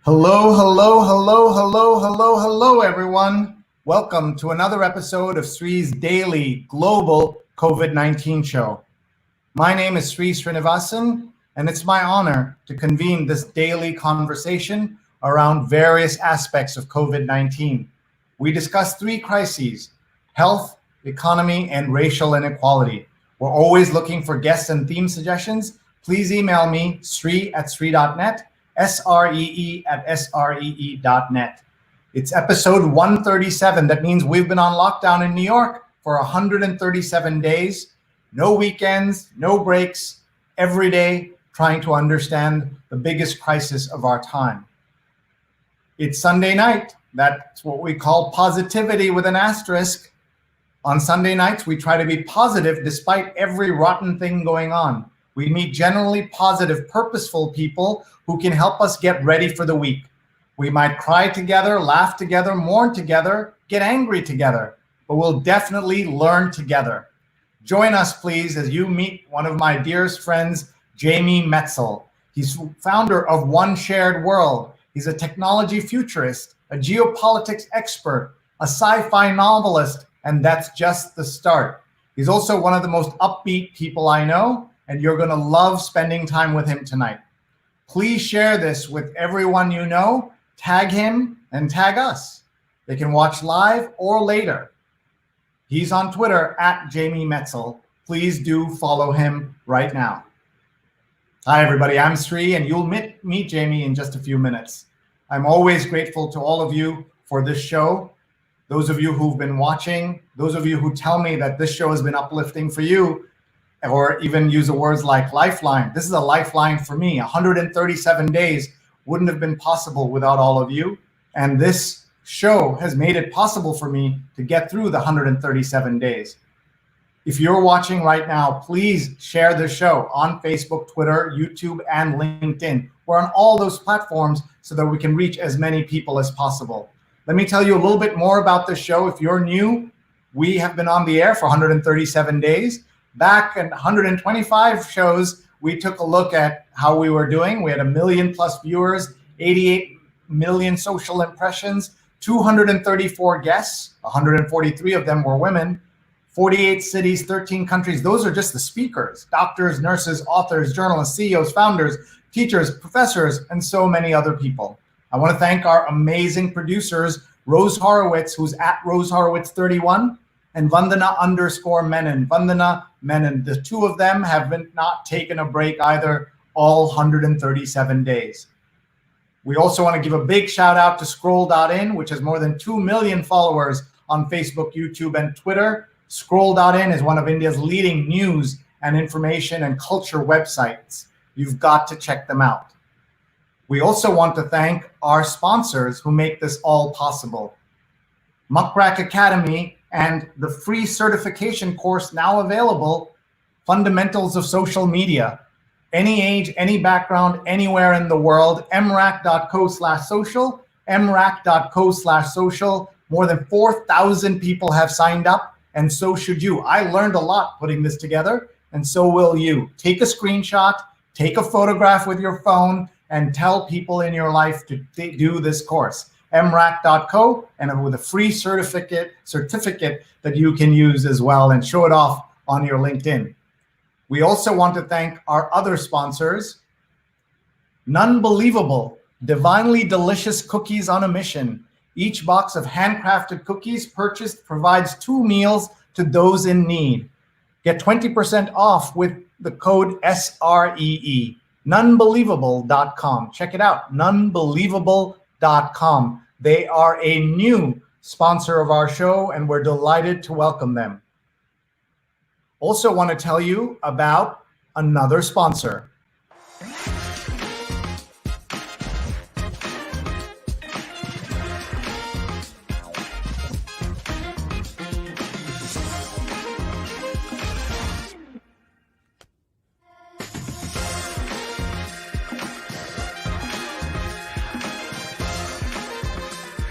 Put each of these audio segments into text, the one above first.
Hello, hello, hello, hello, hello, hello, everyone. Welcome to another episode of Sree's daily global COVID-19 show. My name is Sree Sreenivasan, and it's my honor to convene this daily conversation around various aspects of COVID-19. We discuss three crises: health, economy, and racial inequality. We're always looking for guests and theme suggestions. Please email me, sree@sree.net, sree@sree.net. It's episode 137. That means we've been on lockdown in New York for 137 days. No weekends, no breaks, every day trying to understand the biggest crisis of our time. It's Sunday night. That's what we call positivity with an asterisk. On Sunday nights, we try to be positive despite every rotten thing going on. We meet generally positive, purposeful people who can help us get ready for the week. We might cry together, laugh together, mourn together, get angry together, but we'll definitely learn together. Join us, please, as you meet one of my dearest friends, Jamie Metzl. He's founder of One Shared World. He's a technology futurist, a geopolitics expert, a sci-fi novelist, and that's just the start. He's also one of the most upbeat people I know, and you're going to love spending time with him tonight. Please share this with everyone you know, tag him and tag us. They can watch live or later. He's on Twitter @Jamie Metzl. Please do follow him right now. Hi, everybody. I'm Sree, and you'll meet Jamie in just a few minutes. I'm always grateful to all of you for this show. Those of you who've been watching, those of you who tell me that this show has been uplifting for you, or even use the words like lifeline. This is a lifeline for me. 137 days wouldn't have been possible without all of you. And this show has made it possible for me to get through the 137 days. If you're watching right now, please share the show on Facebook, Twitter, YouTube, and LinkedIn. We're on all those platforms so that we can reach as many people as possible. Let me tell you a little bit more about this show. If you're new, we have been on the air for 137 days. Back at 125 shows, we took a look at how we were doing. We had 1 million plus viewers, 88 million social impressions, 234 guests, 143 of them were women, 48 cities, 13 countries. Those are just the speakers: doctors, nurses, authors, journalists, CEOs, founders, teachers, professors, and so many other people. I want to thank our amazing producers, Rose Horowitz, who's at Rose Horowitz 31, and Vandana Menon. The two of them have not taken a break either all 137 days. We also want to give a big shout out to Scroll.in, which has more than 2 million followers on Facebook, YouTube, and Twitter. Scroll.in is one of India's leading news and information and culture websites. You've got to check them out. We also want to thank our sponsors who make this all possible. Muckrack Academy and the free certification course now available, Fundamentals of Social Media. Any age, any background, anywhere in the world, mrac.co/social, mrac.co/social. More than 4,000 people have signed up, and so should you. I learned a lot putting this together, and so will you. Take a screenshot, take a photograph with your phone, and tell people in your life to do this course. mrac.co, and with a free certificate that you can use as well and show it off on your LinkedIn. We also want to thank our other sponsors. Nunbelievable, divinely delicious cookies on a mission. Each box of handcrafted cookies purchased provides 2 meals to those in need. Get 20% off with the code SREE. Nunbelievable.com. Check it out, nunbelievable.com. They are a new sponsor of our show, and we're delighted to welcome them. Also want to tell you about another sponsor.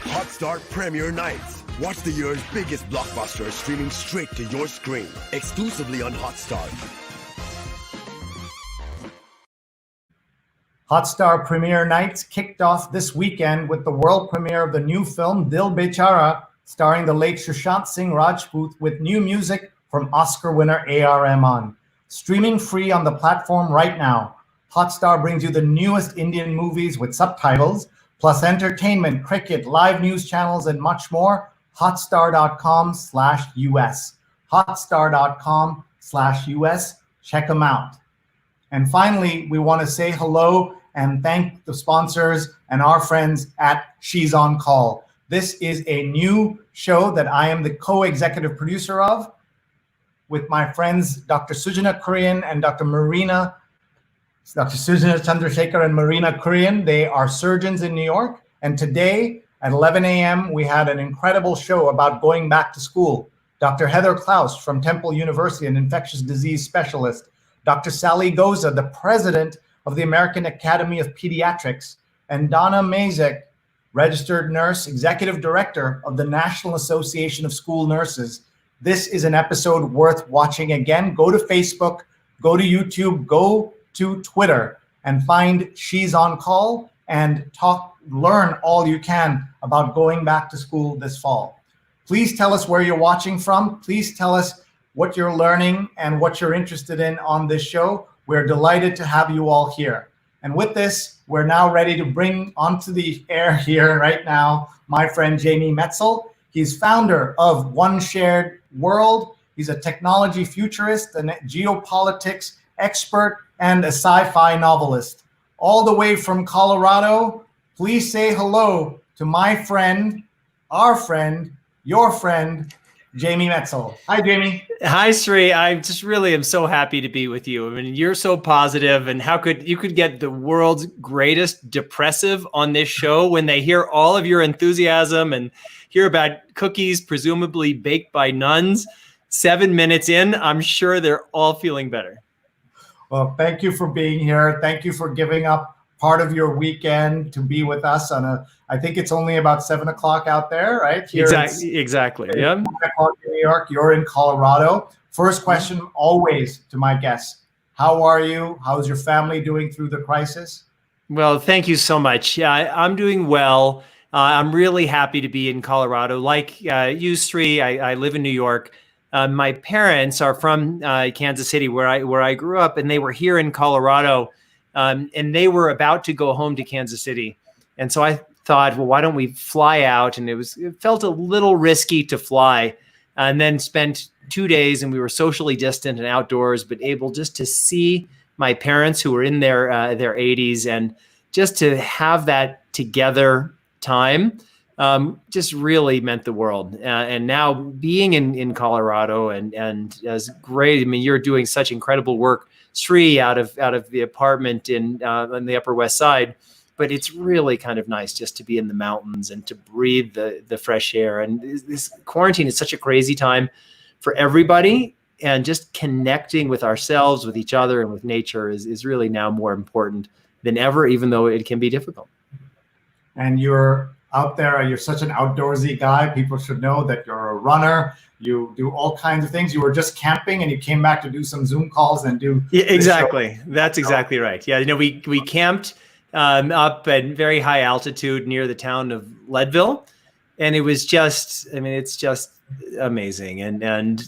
Hotstar Premiere Nights. Watch the year's biggest blockbusters streaming straight to your screen, exclusively on Hotstar. Hotstar premiere nights kicked off this weekend with the world premiere of the new film Dil Bechara, starring the late Sushant Singh Rajput, with new music from Oscar winner A.R. Rahman. Streaming free on the platform right now. Hotstar brings you the newest Indian movies with subtitles, plus entertainment, cricket, live news channels, and much more. Hotstar.com/US. Hotstar.com/US. Check them out. And finally, we want to say hello and thank the sponsors and our friends at She's on Call. This is a new show that I am the co-executive producer of with my friends, Dr. Sujana Kurian and Dr. Sujana Chandrasekhar and Marina Kurian. They are surgeons in New York. And today at 11 a.m., we had an incredible show about going back to school. Dr. Heather Klaus from Temple University, an infectious disease specialist. Dr. Sally Goza, the president of the American Academy of Pediatrics, and Donna Mazek, registered nurse, executive director of the National Association of School Nurses. This is an episode worth watching again. Go to Facebook, go to YouTube, go to Twitter, and find She's on Call and learn all you can about going back to school this fall. Please tell us where you're watching from. Please tell us what you're learning and what you're interested in on this show. We're delighted to have you all here. And with this, we're now ready to bring onto the air here right now my friend Jamie Metzl. He's founder of One Shared World. He's a technology futurist, a geopolitics expert, and a sci-fi novelist. All the way from Colorado, please say hello to my friend, our friend, your friend, Jamie Metzl. Hi, Jamie. Hi, Sree. I just really am so happy to be with you. I mean, you're so positive, and how could you get the world's greatest depressive on this show when they hear all of your enthusiasm and hear about cookies presumably baked by nuns 7 minutes in? I'm sure they're all feeling better. Well, thank you for being here. Thank you for giving up part of your weekend to be with us I think it's only about 7 o'clock out there, right? Here exactly. Yeah. 7 o'clock in New York. You're in Colorado. First question always to my guests. How are you? How's your family doing through the crisis? Well, thank you so much. Yeah, I'm doing well. I'm really happy to be in Colorado. Like you, Sree, I live in New York. My parents are from Kansas City, where I grew up, and they were here in Colorado, and they were about to go home to Kansas City. And so I thought, well, why don't we fly out? And it felt a little risky to fly, and then spent 2 days, and we were socially distant and outdoors, but able just to see my parents who were in their 80s, and just to have that together time just really meant the world. And now being in Colorado and as great, I mean, you're doing such incredible work, Sree, out of the apartment on the Upper West Side. But it's really kind of nice just to be in the mountains and to breathe the fresh air. And this quarantine is such a crazy time for everybody. And just connecting with ourselves, with each other, and with nature is really now more important than ever, even though it can be difficult. And you're out there, you're such an outdoorsy guy. People should know that you're a runner. You do all kinds of things. You were just camping and you came back to do some Zoom calls and do. Yeah, exactly. That's exactly right. Yeah, we camped up at very high altitude near the town of Leadville. And it was just, I mean, it's just amazing. And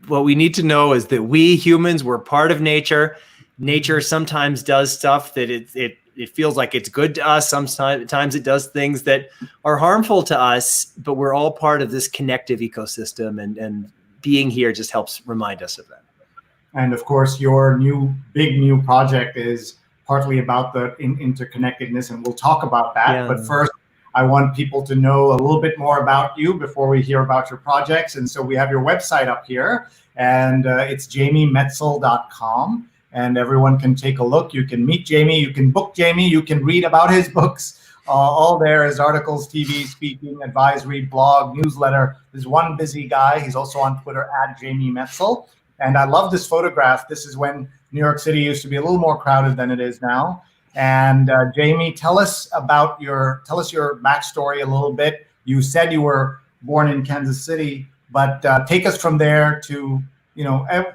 what we need to know is that we humans, we're part of nature. Nature sometimes does stuff that it feels like it's good to us. Sometimes it does things that are harmful to us, but we're all part of this connective ecosystem, and being here just helps remind us of that. And of course, your big new project is partly about the interconnectedness, and we'll talk about that. Yeah. But first, I want people to know a little bit more about you before we hear about your projects. And so we have your website up here, and it's jamiemetzel.com. And everyone can take a look. You can meet Jamie, you can book Jamie, you can read about his books. All there is articles, TV, speaking, advisory, blog, newsletter. There's one busy guy. He's also on Twitter at Jamie Metzl. And I love this photograph. This is when New York City used to be a little more crowded than it is now. And Jamie, tell us your backstory a little bit. You said you were born in Kansas City, but take us from there to,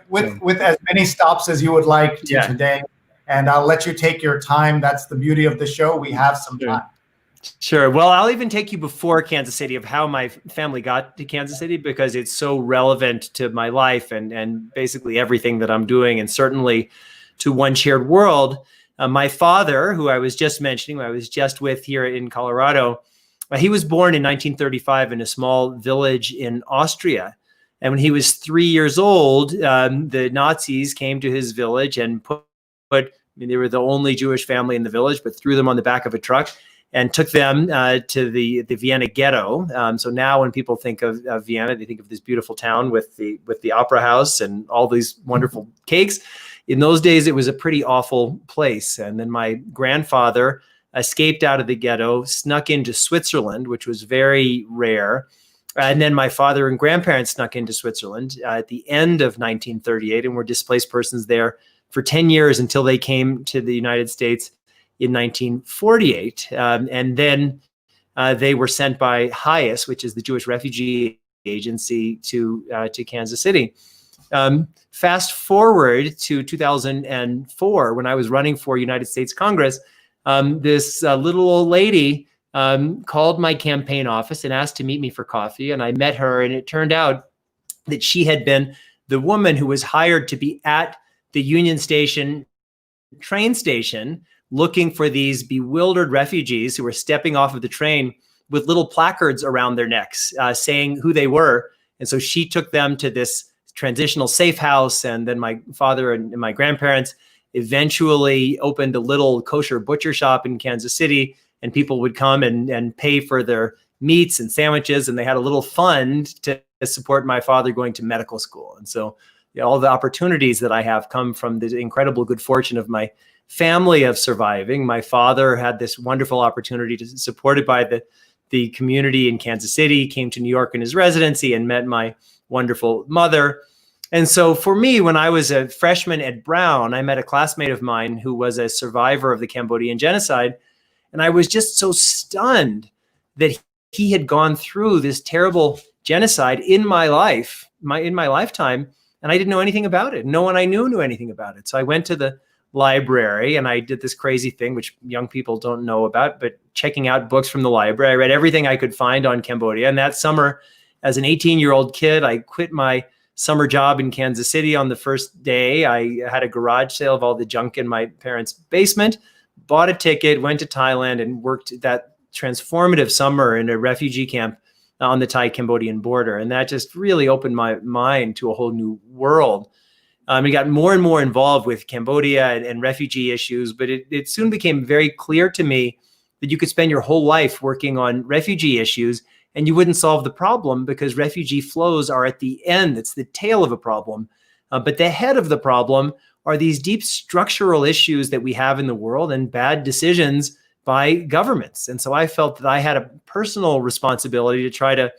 with as many stops as you would like to today. and I'll let you take your time. That's the beauty of the show. We have some Sure. time. Sure. Well, I'll even take you before Kansas City of how my family got to Kansas City, because it's so relevant to my life and basically everything that I'm doing, and certainly to One Shared World. My father, who I was just mentioning, who I was just with here in Colorado, he was born in 1935 in a small village in Austria. And when he was 3 years old, the Nazis came to his village and they were the only Jewish family in the village, but threw them on the back of a truck and took them to the Vienna ghetto. So now when people think of Vienna, they think of this beautiful town with the opera house and all these wonderful cakes. In those days, it was a pretty awful place. And then my grandfather escaped out of the ghetto, snuck into Switzerland, which was very rare. And then my father and grandparents snuck into Switzerland at the end of 1938 and were displaced persons there for 10 years until they came to the United States in 1948. And then they were sent by HIAS, which is the Jewish Refugee Agency, to Kansas City. Fast forward to 2004, when I was running for United States Congress, this little old lady called my campaign office and asked to meet me for coffee. And I met her, and it turned out that she had been the woman who was hired to be at the Union Station train station looking for these bewildered refugees who were stepping off of the train with little placards around their necks saying who they were. And so she took them to this transitional safe house. And then my father and my grandparents eventually opened a little kosher butcher shop in Kansas City, and people would come and pay for their meats and sandwiches. And they had a little fund to support my father going to medical school. And so all the opportunities that I have come from the incredible good fortune of my family of surviving. My father had this wonderful opportunity to, supported by the community in Kansas City, came to New York in his residency and met my wonderful mother. And so for me, when I was a freshman at Brown, I met a classmate of mine who was a survivor of the Cambodian genocide. And I was just so stunned that he had gone through this terrible genocide in my life, in my lifetime, and I didn't know anything about it. No one I knew anything about it. So I went to the library and I did this crazy thing, which young people don't know about, but checking out books from the library. I read everything I could find on Cambodia. And that summer, as an 18-year-old kid, I quit my summer job in Kansas City on the first day. I had a garage sale of all the junk in my parents' basement, bought a ticket, went to Thailand, and worked that transformative summer in a refugee camp on the Thai-Cambodian border. And that just really opened my mind to a whole new world. I got more and more involved with Cambodia and refugee issues, but it soon became very clear to me that you could spend your whole life working on refugee issues and you wouldn't solve the problem, because refugee flows are at the end. It's the tail of a problem. But the head of the problem are these deep structural issues that we have in the world and bad decisions by governments. And so I felt that I had a personal responsibility to try to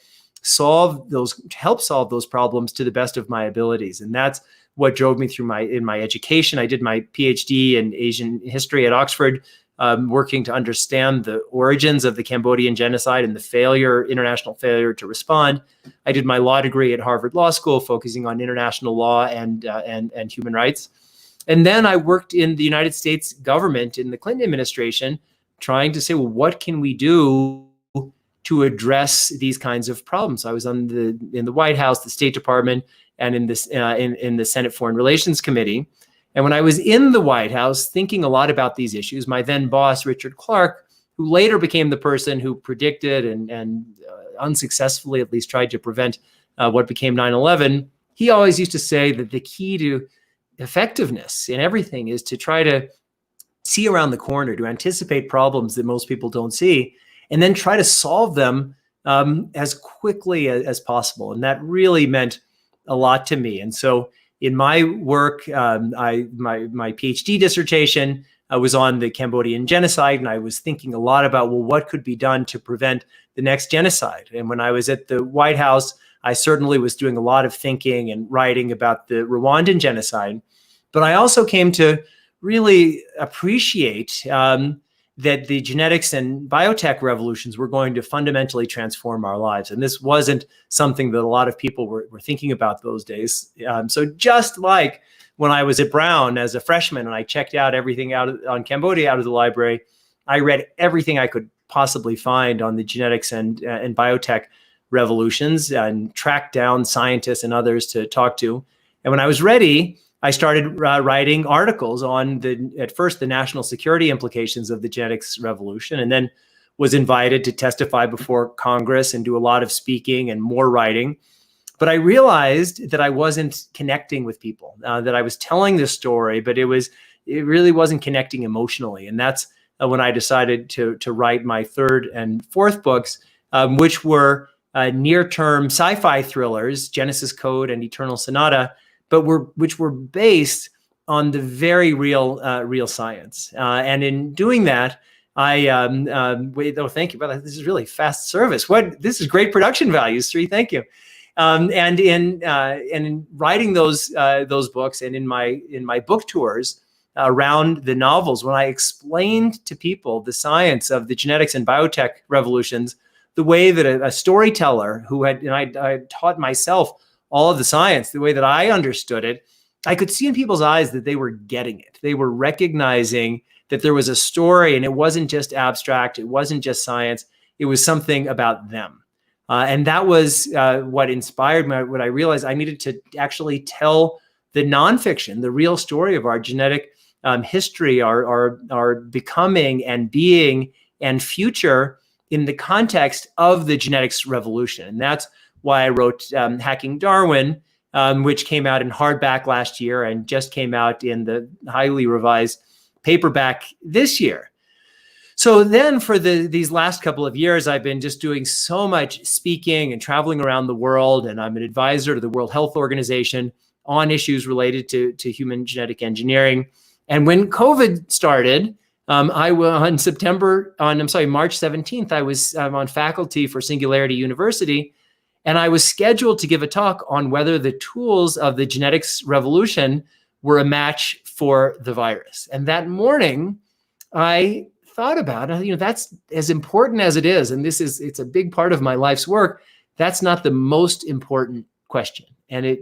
help solve those problems to the best of my abilities. And that's what drove me through in my education. I did my PhD in Asian history at Oxford, working to understand the origins of the Cambodian genocide and the international failure to respond. I did my law degree at Harvard Law School, focusing on international law and human rights. And then I worked in the United States government in the Clinton administration, trying to say, well, what can we do to address these kinds of problems? I was in the White House, the State Department, and in the Senate Foreign Relations Committee. And when I was in the White House thinking a lot about these issues, my then boss, Richard Clarke, who later became the person who predicted and unsuccessfully at least tried to prevent what became 9/11, he always used to say that the key to effectiveness in everything is to try to see around the corner, to anticipate problems that most people don't see, and then try to solve them as quickly as possible. And that really meant a lot to me. And so in my work, my PhD dissertation was on the Cambodian genocide, and I was thinking a lot about, well, what could be done to prevent the next genocide? And when I was at the White House, I certainly was doing a lot of thinking and writing about the Rwandan genocide. But I also came to really appreciate that the genetics and biotech revolutions were going to fundamentally transform our lives. And this wasn't something that a lot of people were thinking about those days. So just like when I was at Brown as a freshman and I checked out everything on Cambodia out of the library, I read everything I could possibly find on the genetics and biotech revolutions and tracked down scientists and others to talk to. And when I was ready, I started writing articles on at first the national security implications of the genetics revolution, and then was invited to testify before Congress and do a lot of speaking and more writing. But I realized that I wasn't connecting with people, that I was telling this story, but it really wasn't connecting emotionally. And that's when I decided to write my third and fourth books, which were near-term sci-fi thrillers, Genesis Code and Eternal Sonata, but which were based on the very real science. And in doing that, thank you. But this is really fast service. This is great production values, Sree. Thank you. And in writing those books and in my book tours around the novels, when I explained to people the science of the genetics and biotech revolutions, the way that a storyteller I taught myself all of the science, the way that I understood it, I could see in people's eyes that they were getting it. They were recognizing that there was a story, and it wasn't just abstract. It wasn't just science. It was something about them. And that was what inspired me, what I realized I needed to actually tell the nonfiction, the real story of our genetic history, our becoming and being and future in the context of the genetics revolution. And that's why I wrote Hacking Darwin, which came out in hardback last year and just came out in the highly revised paperback this year. So then for these last couple of years, I've been just doing so much speaking and traveling around the world. And I'm an advisor to the World Health Organization on issues related to human genetic engineering. And when COVID started, on March 17th, I was on faculty for Singularity University. And I was scheduled to give a talk on whether the tools of the genetics revolution were a match for the virus. And that morning, I thought about, that's as important as it is. And it's a big part of my life's work. That's not the most important question. And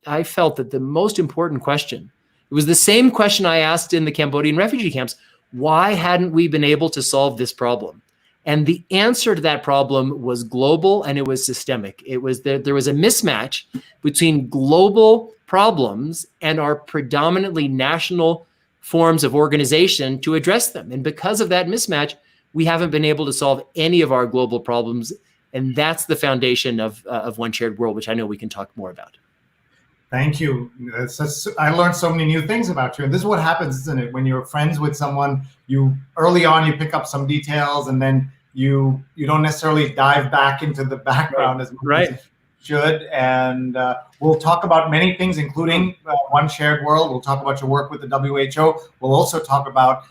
I felt that the most important question, it was the same question I asked in the Cambodian refugee camps. Why hadn't we been able to solve this problem? And the answer to that problem was global, and it was systemic. It was there was a mismatch between global problems and our predominantly national forms of organization to address them. And because of that mismatch, we haven't been able to solve any of our global problems. And that's the foundation of One Shared World, which I know we can talk more about. Thank you. I learned so many new things about you. And this is what happens, isn't it? When you're friends with someone, early on you pick up some details, and then you don't necessarily dive back into the background as much as you should. And we'll talk about many things, including One Shared World. We'll talk about your work with the WHO. We'll also talk about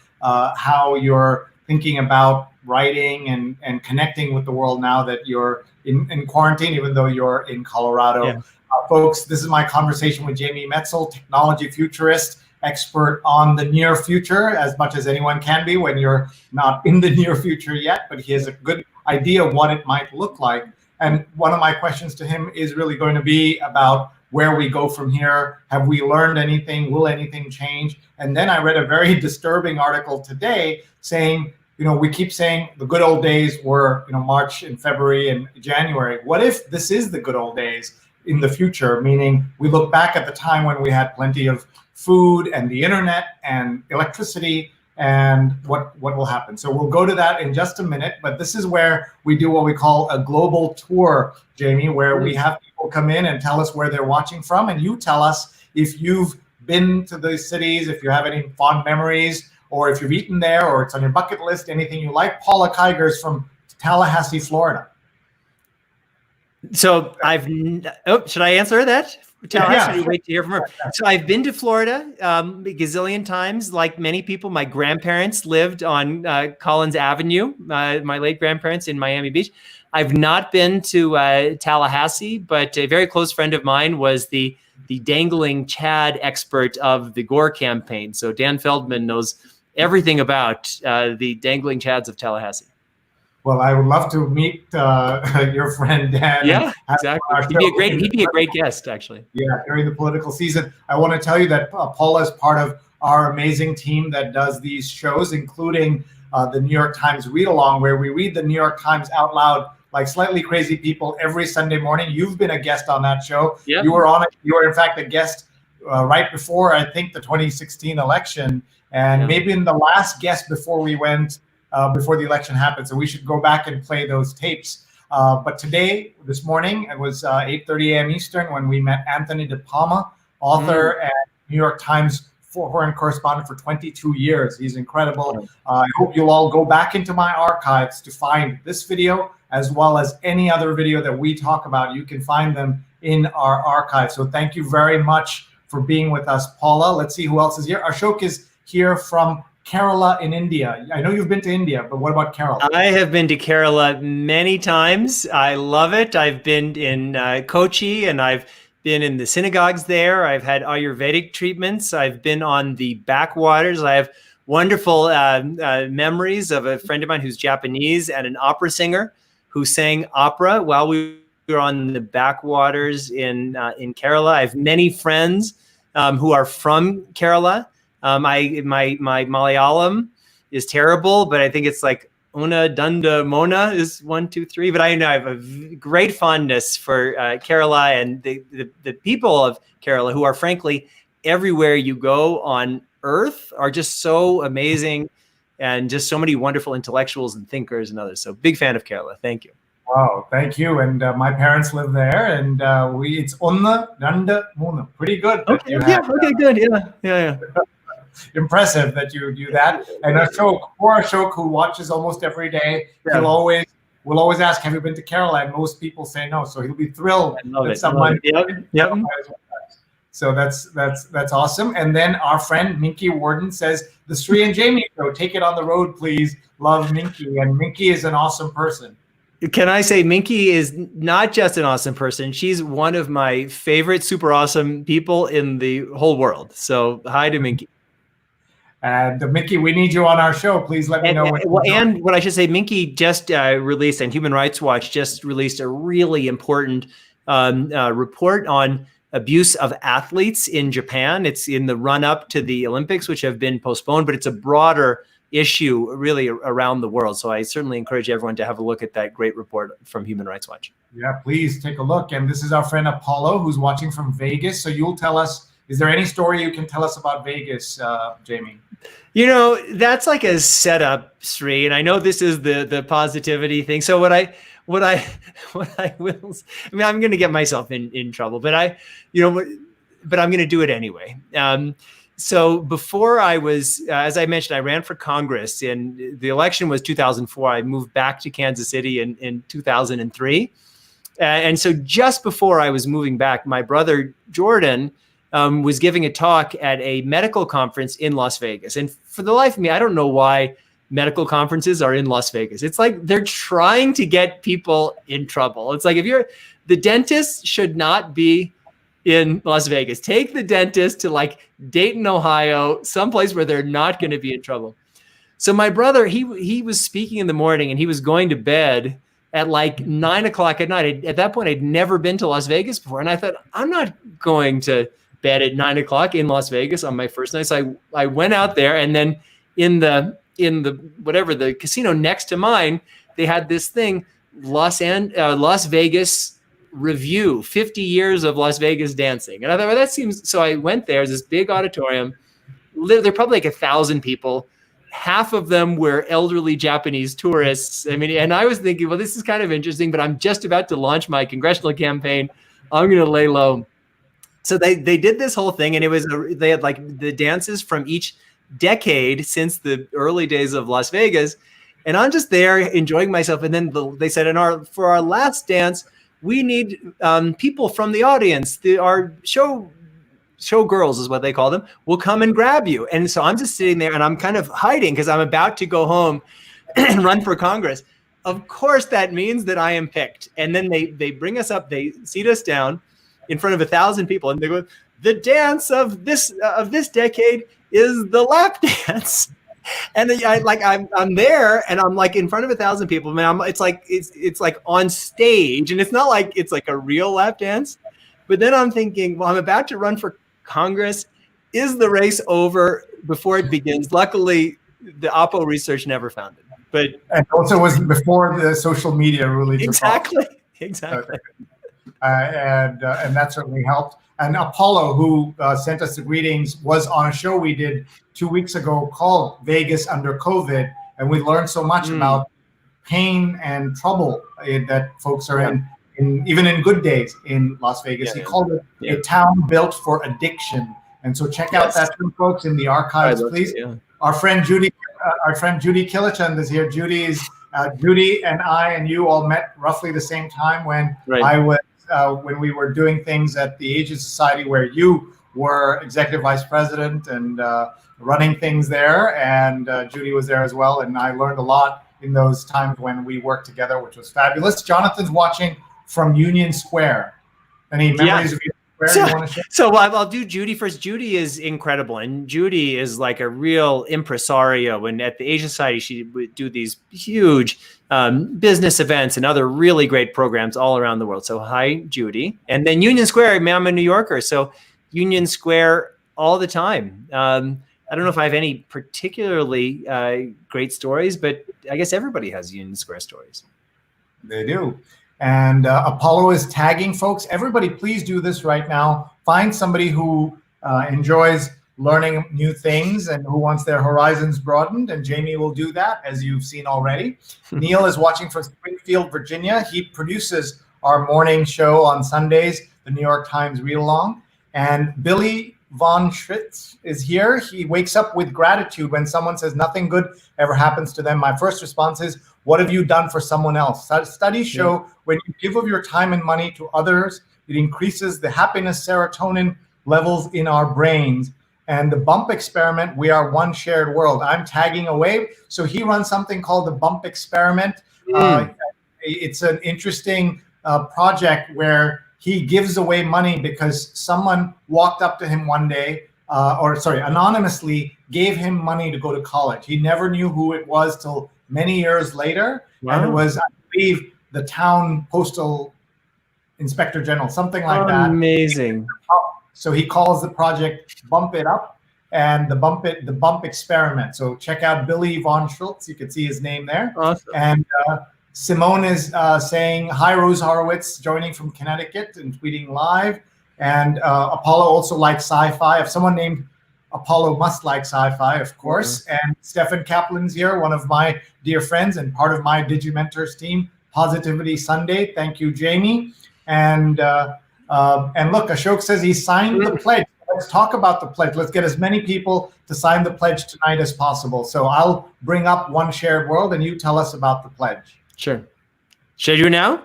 how you're thinking about writing and connecting with the world now that you're in quarantine, even though you're in Colorado. Yeah. Folks, this is my conversation with Jamie Metzl, technology futurist, expert on the near future, as much as anyone can be when you're not in the near future yet, but he has a good idea of what it might look like. And one of my questions to him is really going to be about where we go from here. Have we learned anything? Will anything change? And then I read a very disturbing article today saying, we keep saying the good old days were, March and February and January. What if this is the good old days in the future? Meaning we look back at the time when we had plenty of food and the internet and electricity, and what will happen. So we'll go to that in just a minute, but this is where we do what we call a global tour, Jamie, where we have people come in and tell us where they're watching from, and you tell us if you've been to those cities, if you have any fond memories, or if you've eaten there, or it's on your bucket list, anything you like. Paula Kiger's from Tallahassee, Florida. So should I answer that? Yeah. Wait to hear from her. So I've been to Florida a gazillion times. Like many people, my grandparents lived on Collins Avenue, my late grandparents in Miami Beach. I've not been to Tallahassee, but a very close friend of mine was the dangling Chad expert of the Gore campaign. So Dan Feldman knows everything about the dangling Chads of Tallahassee. Well, I would love to meet your friend Dan and Yeah, have him exactly. on our show. He'd be a great guest, actually. Yeah, during the political season. I want to tell you that Paula is part of our amazing team that does these shows, including the New York Times read along, where we read the New York Times out loud like slightly crazy people every Sunday morning. You've been a guest on that show. Yep. You were on it. You were, in fact, a guest right before, I think, the 2016 election, and maybe in the last guest before we went, before the election happened. So we should go back and play those tapes. But today, this morning, it was 8:30 a.m. Eastern when we met Anthony De Palma, author and New York Times foreign correspondent for 22 years. He's incredible. I hope you'll all go back into my archives to find this video, as well as any other video that we talk about. You can find them in our archive. So thank you very much for being with us, Paula. Let's see who else is here. Ashok is here from Kerala in India. I know you've been to India, but what about Kerala? I have been to Kerala many times. I love it. I've been in Kochi, and I've been in the synagogues there. I've had Ayurvedic treatments. I've been on the backwaters. I have wonderful memories of a friend of mine who's Japanese and an opera singer who sang opera while we were on the backwaters in Kerala. I have many friends who are from Kerala. My Malayalam is terrible, but I think it's like Una Dunda Mona is 1, 2, 3. But I know I have a great fondness for Kerala and the people of Kerala, who are frankly everywhere you go on earth, are just so amazing, and just so many wonderful intellectuals and thinkers and others. So big fan of Kerala. Thank you. Wow, thank you. And my parents live there, and it's Onna Danda Mona. Pretty good. Okay, okay, good. Yeah. Impressive that you do that. And Ashok, who watches almost every day, will always ask, "Have you been to Kerala?" And most people say no. So he'll be thrilled that someone. Yep. So that's awesome. And then our friend Minky Warden says, "The Sree and Jamie show. Take it on the road, please. Love Minky." And Minky is an awesome person. Can I say Minky is not just an awesome person? She's one of my favorite super awesome people in the whole world. So hi to Minky. And Minky, we need you on our show. Please let me know. And what I should say, Minky just released, and Human Rights Watch just released a really important report on abuse of athletes in Japan. It's in the run-up to the Olympics, which have been postponed, but it's a broader issue really around the world. So I certainly encourage everyone to have a look at that great report from Human Rights Watch. Yeah, please take a look. And this is our friend Apollo, who's watching from Vegas. So you'll tell us, is there any story you can tell us about Vegas, Jamie? You know, that's like a setup, Sree, and I know this is the positivity thing. So what I will, I mean, I'm going to get myself in trouble, but I'm going to do it anyway. So before I was, as I mentioned, I ran for Congress, and the election was 2004. I moved back to Kansas City in 2003. And so just before I was moving back, my brother Jordan was giving a talk at a medical conference in Las Vegas. And for the life of me, I don't know why medical conferences are in Las Vegas. It's like they're trying to get people in trouble. It's like the dentist should not be in Las Vegas. Take the dentist to like Dayton, Ohio, someplace where they're not going to be in trouble. So my brother, he was speaking in the morning, and he was going to bed at like 9 o'clock at night. At that point, I'd never been to Las Vegas before. And I thought, I'm not going to bed at 9 o'clock in Las Vegas on my first night. So I went out there, and then in the the casino next to mine, they had this thing, Las Vegas Review, 50 years of Las Vegas dancing. And I thought, well, that seems, so I went there. There's this big auditorium. There are probably like 1,000 people. Half of them were elderly Japanese tourists. I mean, and I was thinking, well, this is kind of interesting, but I'm just about to launch my congressional campaign. I'm going to lay low. So they did this whole thing, and they had like the dances from each decade since the early days of Las Vegas. And I'm just there enjoying myself. And then they said, for our last dance, we need people from the audience. Our show girls is what they call them, will come and grab you. And so I'm just sitting there, and I'm kind of hiding because I'm about to go home and run for Congress. Of course, that means that I am picked. And then they bring us up, they seat us down in front of 1,000 people, and they go, the dance of this decade is the lap dance. And I'm there, and I'm like in front of 1,000 people. Man, it's like on stage, and it's not like it's like a real lap dance. But then I'm thinking, well, I'm about to run for Congress. Is the race over before it begins? Luckily, the Oppo research never found it. But and also was before the social media really took off. Exactly. And that certainly helped. And Apollo, who sent us the greetings, was on a show we did 2 weeks ago called Vegas Under COVID, and we learned so much about pain and trouble that folks are in, even in good days in Las Vegas. He called it a town built for addiction. And so check out that too, folks, in the archives, please. Our friend Judy Killichand is here. Judy and I and you all met roughly the same time when I was when we were doing things at the Asian Society, where you were executive vice president and running things there, and Judy was there as well. And I learned a lot in those times when we worked together, which was fabulous. Jonathan's watching from Union Square. Any memories of Union Square you want to share? So I'll do Judy first. Judy is incredible, and Judy is like a real impresario. And at the Asian Society, she would do these huge business events and other really great programs all around the world. So hi, Judy. And then Union Square, I'm a New Yorker, so Union Square all the time. I don't know if I have any particularly great stories, but I guess everybody has Union Square stories. They do. And Apollo is tagging folks. Everybody, please do this right now. Find somebody who enjoys learning new things and who wants their horizons broadened. And Jamie will do that, as you've seen already. Neil is watching from Springfield, Virginia. He produces our morning show on Sundays, the New York Times Read Along. And Billy Von Schritz is here. He wakes up with gratitude when someone says nothing good ever happens to them. My first response is, what have you done for someone else? Studies show when you give of your time and money to others, it increases the happiness serotonin levels in our brains. And the bump experiment, we are one shared world. I'm tagging away. So he runs something called the bump experiment. It's an interesting project where he gives away money because someone walked up to him one day, anonymously gave him money to go to college. He never knew who it was till many years later. Wow. And it was, I believe, the town postal inspector general, something like that. Amazing. So he calls the project Bump It Up and the Bump Experiment. So check out Billy Von Schultz. You can see his name there. Awesome. And Simone is saying, hi, Rose Horowitz, joining from Connecticut and tweeting live. And Apollo also likes sci-fi. If someone named Apollo must like sci-fi, of course. Mm-hmm. And Stefan Kaplan's here, one of my dear friends and part of my Digimentors team, Positivity Sunday. Thank you, Jamie. And look, Ashok says he signed the pledge. Let's talk about the pledge. Let's get as many people to sign the pledge tonight as possible. So I'll bring up One Shared World and you tell us about the pledge. Sure. Should I do it now?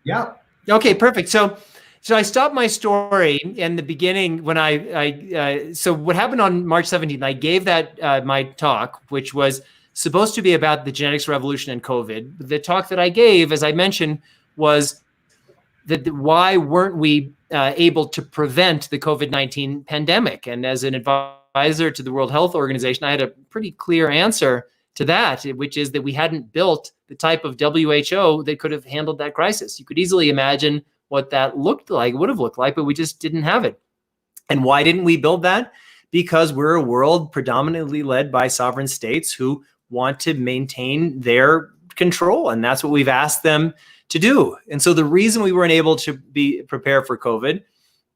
Yeah. Okay, perfect. So I stopped my story in the beginning when so what happened on March 17th, I gave that my talk, which was supposed to be about the genetics revolution and COVID. The talk that I gave, as I mentioned, was that why weren't we able to prevent the COVID-19 pandemic? And as an advisor to the World Health Organization, I had a pretty clear answer to that, which is that we hadn't built the type of WHO that could have handled that crisis. You could easily imagine what that would have looked like, but we just didn't have it. And why didn't we build that? Because we're a world predominantly led by sovereign states who want to maintain their control. And that's what we've asked them to do. And so the reason we weren't able to be prepared for COVID,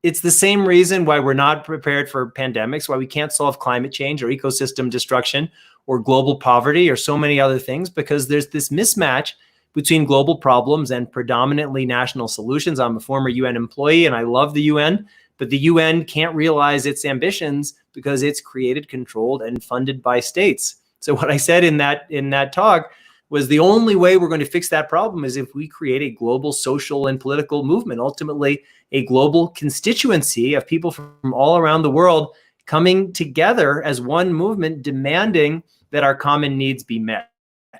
it's the same reason why we're not prepared for pandemics, why we can't solve climate change or ecosystem destruction or global poverty or so many other things, because there's this mismatch between global problems and predominantly national solutions. I'm a former UN employee and I love the UN, but the UN can't realize its ambitions because it's created, controlled, and funded by states. So what I said in that talk was the only way we're going to fix that problem is if we create a global social and political movement, ultimately a global constituency of people from all around the world coming together as one movement, demanding that our common needs be met.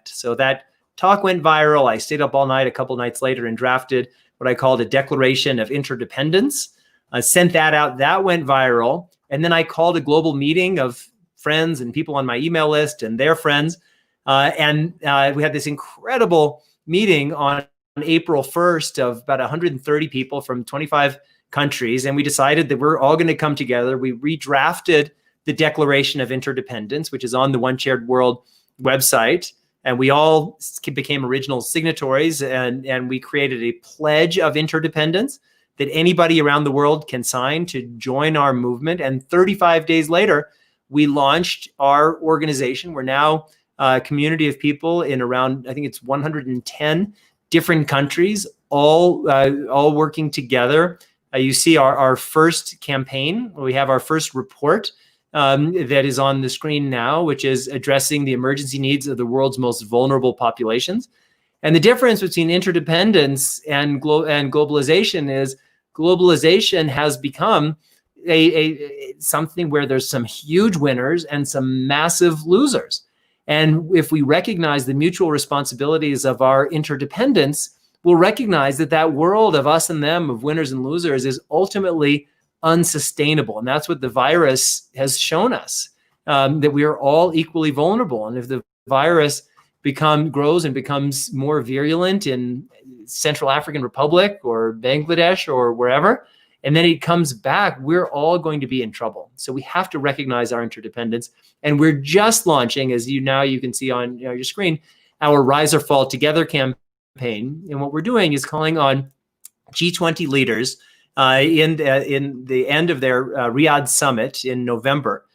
So that talk went viral. I stayed up all night a couple nights later and drafted what I called a Declaration of Interdependence. I sent that out. That went viral. And then I called a global meeting of friends and people on my email list and their friends. And we had this incredible meeting on April 1st of about 130 people from 25 countries. And we decided that we're all going to come together. We redrafted the Declaration of Interdependence, which is on the One Shared World website. And we all became original signatories, and we created a pledge of interdependence that anybody around the world can sign to join our movement. And 35 days later, we launched our organization. We're now a community of people in around, I think it's 110 different countries, all working together. You see our first campaign. We have our first report that is on the screen now, which is addressing the emergency needs of the world's most vulnerable populations. And the difference between interdependence and globalization is globalization has become a something where there's some huge winners and some massive losers. And if we recognize the mutual responsibilities of our interdependence, we'll recognize that that world of us and them, of winners and losers, is ultimately unsustainable. And that's what the virus has shown us, that we are all equally vulnerable. And if the virus grows and becomes more virulent in Central African Republic or Bangladesh or wherever, and then it comes back, we're all going to be in trouble. So we have to recognize our interdependence. And we're just launching, as you can see on your screen, our Rise or Fall Together campaign. And what we're doing is calling on G20 leaders in the end of their Riyadh summit in November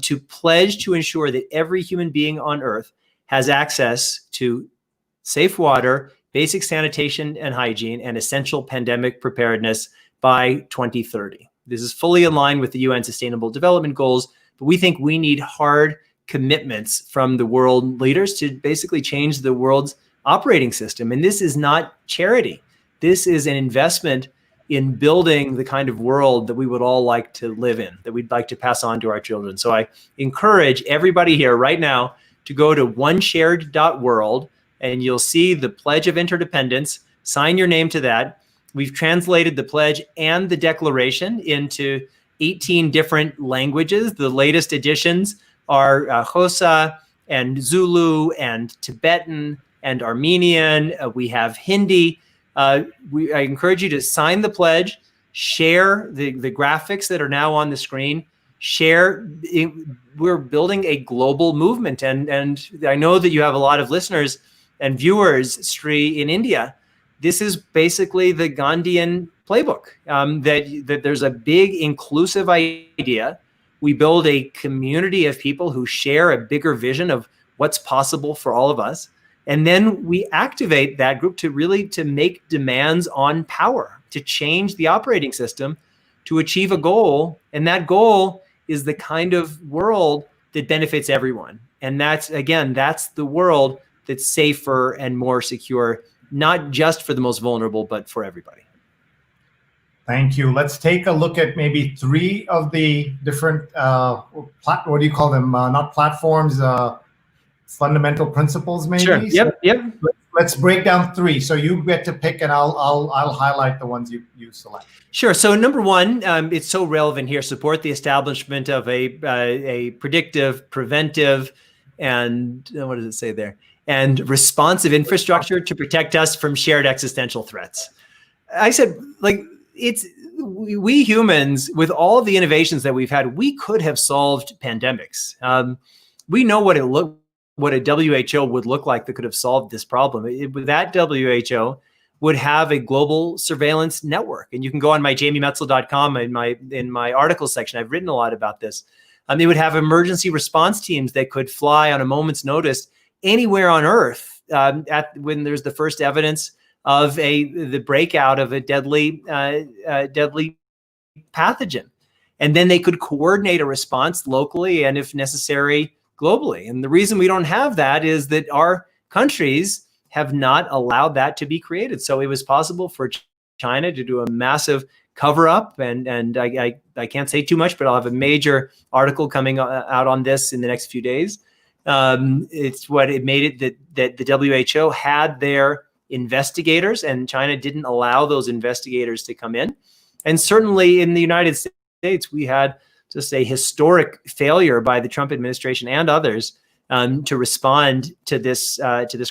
to pledge to ensure that every human being on Earth has access to safe water, basic sanitation and hygiene, and essential pandemic preparedness by 2030. This is fully in line with the UN Sustainable Development Goals, but we think we need hard commitments from the world leaders to basically change the world's operating system. And this is not charity. This is an investment in building the kind of world that we would all like to live in, that we'd like to pass on to our children. So I encourage everybody here right now to go to oneshared.world, and you'll see the Pledge of Interdependence. Sign your name to that. We've translated the pledge and the declaration into 18 different languages. The latest editions are Xhosa and Zulu and Tibetan and Armenian. We have Hindi. I encourage you to sign the pledge, share the graphics that are now on the screen, share. We're building a global movement. And I know that you have a lot of listeners and viewers, Sree, in India. This is basically the Gandhian playbook, that there's a big inclusive idea. We build a community of people who share a bigger vision of what's possible for all of us. And then we activate that group to make demands on power, to change the operating system, to achieve a goal. And that goal is the kind of world that benefits everyone. And that's the world that's safer and more secure, not just for the most vulnerable, but for everybody. Thank you. Let's take a look at maybe three of the different, what do you call them? Not platforms, fundamental principles, maybe. Sure. Yep. Let's break down three. So you get to pick, and I'll highlight the ones you select. Sure. So number one, it's so relevant here. Support the establishment of a predictive, preventive, and what does it say there? And responsive infrastructure to protect us from shared existential threats. I said, we humans, with all of the innovations that we've had, we could have solved pandemics. We know what a WHO would look like that could have solved this problem. That WHO would have a global surveillance network. And you can go on my jamiemetzl.com in my article section. I've written a lot about this. They would have emergency response teams that could fly on a moment's notice anywhere on Earth when there's the first evidence of the breakout of a deadly pathogen. And then they could coordinate a response locally and, if necessary, globally. And the reason we don't have that is that our countries have not allowed that to be created. So it was possible for China to do a massive cover up. And I can't say too much, but I'll have a major article coming out on this in the next few days. It's what it made it that the WHO had their investigators, and China didn't allow those investigators to come in. And certainly in the United States, we had just a historic failure by the Trump administration and others to respond to this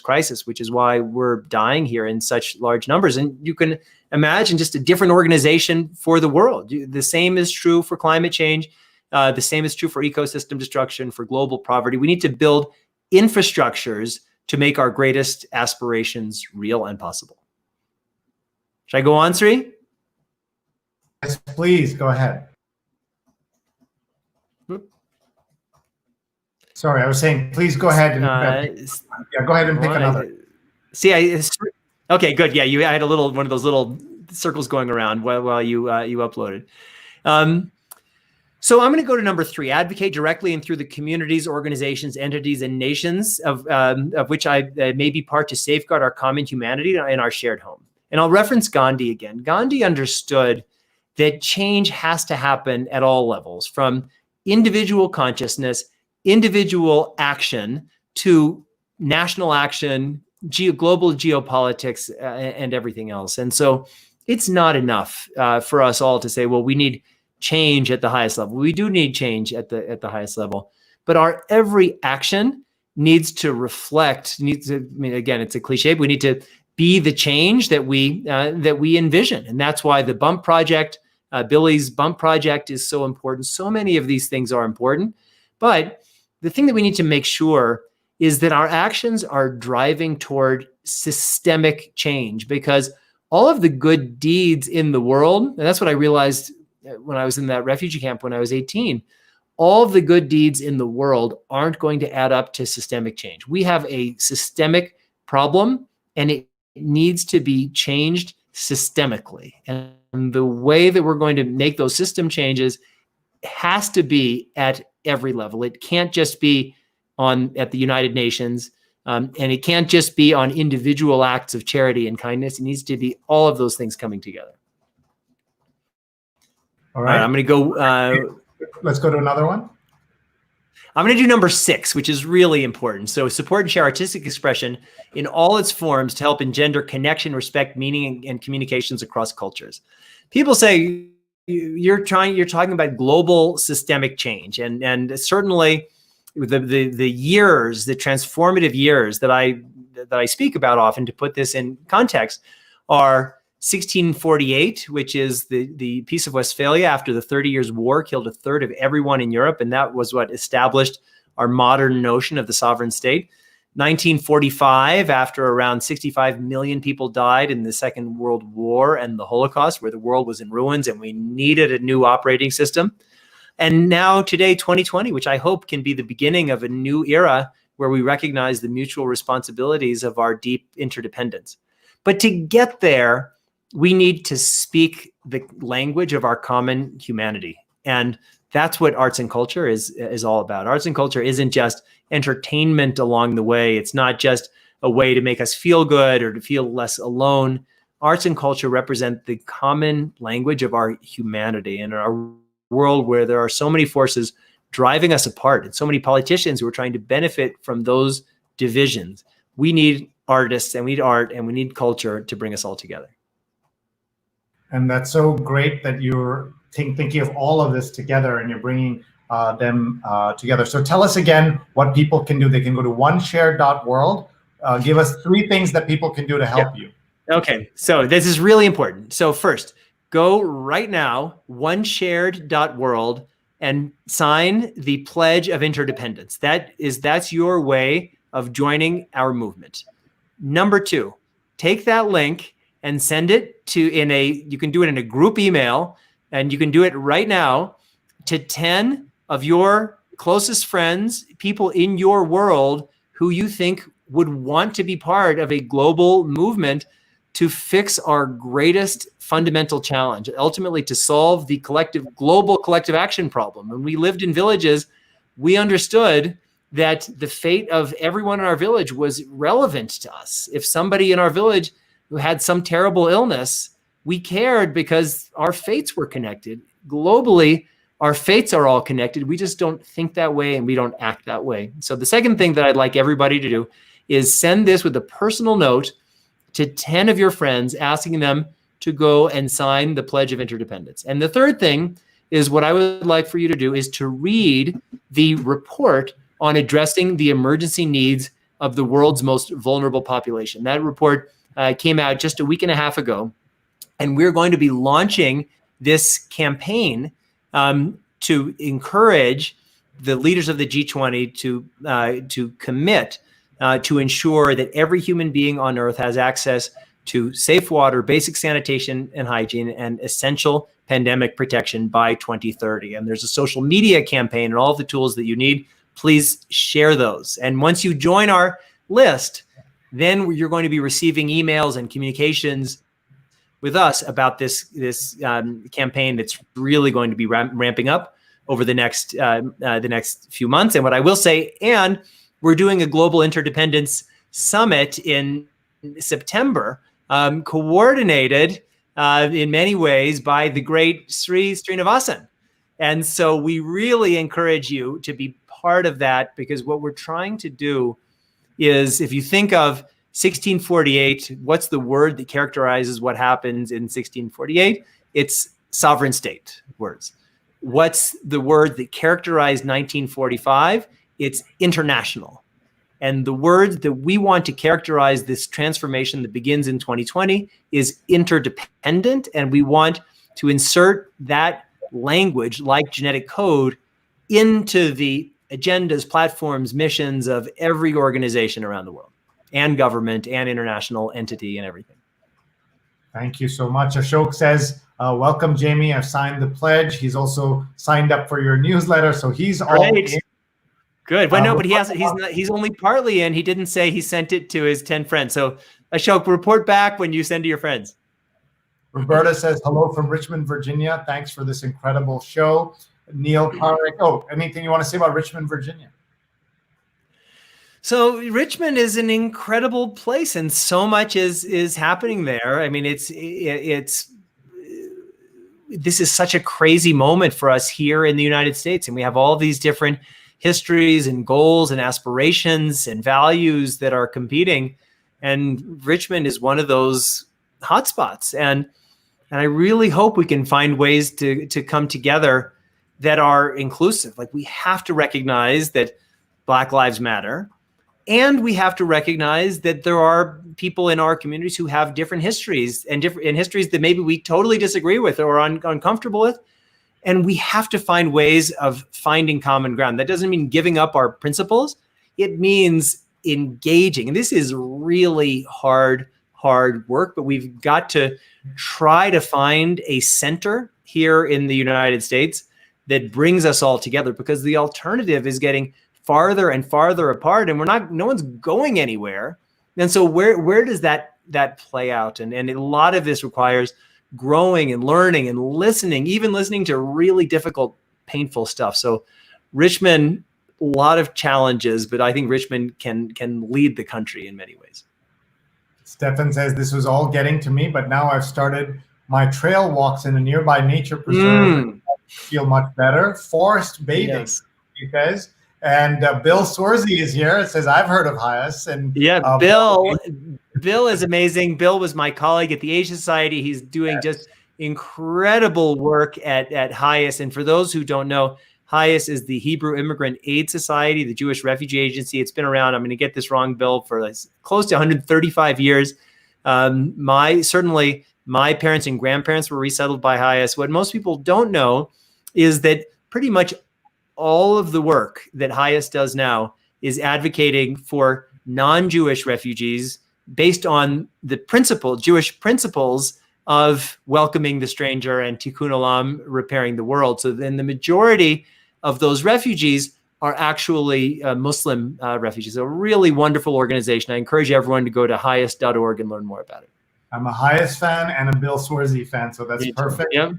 crisis, which is why we're dying here in such large numbers. And you can imagine just a different organization for the world. The same is true for climate change. The same is true for ecosystem destruction, for global poverty. We need to build infrastructures to make our greatest aspirations real and possible. Should I go on, Sree? Yes, please go ahead. Sorry, I was saying, please go ahead and go ahead and pick another. Okay, good. Yeah, I had one of those little circles going around while you uploaded. So I'm going to go to number 3: advocate directly and through the communities, organizations, entities, and nations of which I may be part to safeguard our common humanity and our shared home. And I'll reference Gandhi again. Gandhi understood that change has to happen at all levels, from individual consciousness, individual action, to national action, global geopolitics, and everything else. And so it's not enough for us all to say, well, we need change at the highest level. We do need change at the highest level, but our every action needs to reflect. Again, it's a cliche, but we need to be the change that we envision, and that's why the Bump Project, Billy's Bump Project, is so important. So many of these things are important, but the thing that we need to make sure is that our actions are driving toward systemic change, because all of the good deeds in the world, and that's what I realized when I was in that refugee camp when I was 18, all of the good deeds in the world aren't going to add up to systemic change. We have a systemic problem, and it needs to be changed systemically. And the way that we're going to make those system changes has to be at every level. It can't just be at the United Nations, and it can't just be on individual acts of charity and kindness. It needs to be all of those things coming together. All right. I'm going to go. Let's go to another one. I'm going to do number 6, which is really important. So support and share artistic expression in all its forms to help engender connection, respect, meaning, and communications across cultures. People say you're talking about global systemic change, and certainly the years, the transformative years that I speak about often, to put this in context, are 1648, which is the Peace of Westphalia after the 30 Years' War killed a third of everyone in Europe, and that was what established our modern notion of the sovereign state. 1945, after around 65 million people died in the Second World War and the Holocaust, where the world was in ruins and we needed a new operating system. And now today, 2020, which I hope can be the beginning of a new era where we recognize the mutual responsibilities of our deep interdependence. But to get there, we need to speak the language of our common humanity. And that's what arts and culture is all about. Arts and culture isn't just entertainment along the way. It's not just a way to make us feel good or to feel less alone. Arts and culture represent the common language of our humanity. And in our world where there are so many forces driving us apart and so many politicians who are trying to benefit from those divisions, we need artists and we need art and we need culture to bring us all together. And that's so great that you're thinking of all of this together and you're bringing them together. So tell us again what people can do. They can go to oneshare.world. Give us 3 things that people can do to help you. Okay, so this is really important. So first, go right now, oneshared.world, and sign the Pledge of Interdependence. That's your way of joining our movement. Number 2, take that link and send it you can do it in a group email, and you can do it right now to 10 of your closest friends, people in your world who you think would want to be part of a global movement to fix our greatest fundamental challenge, ultimately to solve the global collective action problem. When we lived in villages, we understood that the fate of everyone in our village was relevant to us. If somebody in our village who had some terrible illness, we cared because our fates were connected. Globally, our fates are all connected. We just don't think that way and we don't act that way. So the second thing that I'd like everybody to do is send this with a personal note to 10 of your friends, asking them to go and sign the Pledge of Interdependence. And the third thing is what I would like for you to do is to read the report on addressing the emergency needs of the world's most vulnerable population. That report came out just a week and a half ago, and we're going to be launching this campaign to encourage the leaders of the G20 to commit to ensure that every human being on Earth has access to safe water, basic sanitation and hygiene, and essential pandemic protection by 2030. And there's a social media campaign and all of the tools that you need. Please share those. And once you join our list, then you're going to be receiving emails and communications with us about this campaign that's really going to be ramping up over the next few months. And what I will say, and we're doing a global interdependence summit in September, coordinated in many ways by the great Sree Sreenivasan. And so we really encourage you to be part of that, because what we're trying to do is, if you think of 1648, what's the word that characterizes what happens in 1648? It's sovereign state words. What's the word that characterized 1945? It's international. And the word that we want to characterize this transformation that begins in 2020 is interdependent. And we want to insert that language, like genetic code, into the agendas, platforms, missions of every organization around the world, and government and international entity and everything. Thank you so much. Ashok says, welcome, Jamie. I've signed the pledge. He's also signed up for your newsletter. So he's all in. Good. Well, no, but he's only partly in. He didn't say he sent it to his 10 friends. So Ashok, report back when you send to your friends. Roberta says, hello from Richmond, Virginia. Thanks for this incredible show. Neil Parrick. Oh, anything you want to say about Richmond, Virginia? So Richmond is an incredible place, and so much is happening there. I mean, this is such a crazy moment for us here in the United States, and we have all these different histories and goals and aspirations and values that are competing, and Richmond is one of those hotspots. And I really hope we can find ways to come together that are inclusive. Like, we have to recognize that Black Lives Matter. And we have to recognize that there are people in our communities who have different histories and histories that maybe we totally disagree with or are uncomfortable with. And we have to find ways of finding common ground. That doesn't mean giving up our principles. It means engaging. And this is really hard work, but we've got to try to find a center here in the United States that brings us all together, because the alternative is getting farther and farther apart, and no one's going anywhere. And so where does that play out? And a lot of this requires growing and learning and listening, even listening to really difficult, painful stuff. So Richmond, a lot of challenges, but I think Richmond can lead the country in many ways. Stefan says, this was all getting to me, but now I've started my trail walks in a nearby nature preserve. I feel much better. Forest bathing, yes. He says. And Bill Swarzy is here. It says, I've heard of HIAS. And yeah, Bill is amazing. Bill was my colleague at the Asia Society. He's doing just incredible work at HIAS. And for those who don't know, HIAS is the Hebrew Immigrant Aid Society, the Jewish Refugee Agency. It's been around, I'm going to get this wrong, Bill, for close to 135 years. Certainly my parents and grandparents were resettled by HIAS. What most people don't know is that pretty much all of the work that HIAS does now is advocating for non-Jewish refugees based on the Jewish principles of welcoming the stranger and tikkun olam, repairing the world. So then the majority of those refugees are actually Muslim refugees. A really wonderful organization. I encourage everyone to go to hias.org and learn more about it. I'm a HIAS fan and a Bill Swarzy fan, so that's perfect. Yep.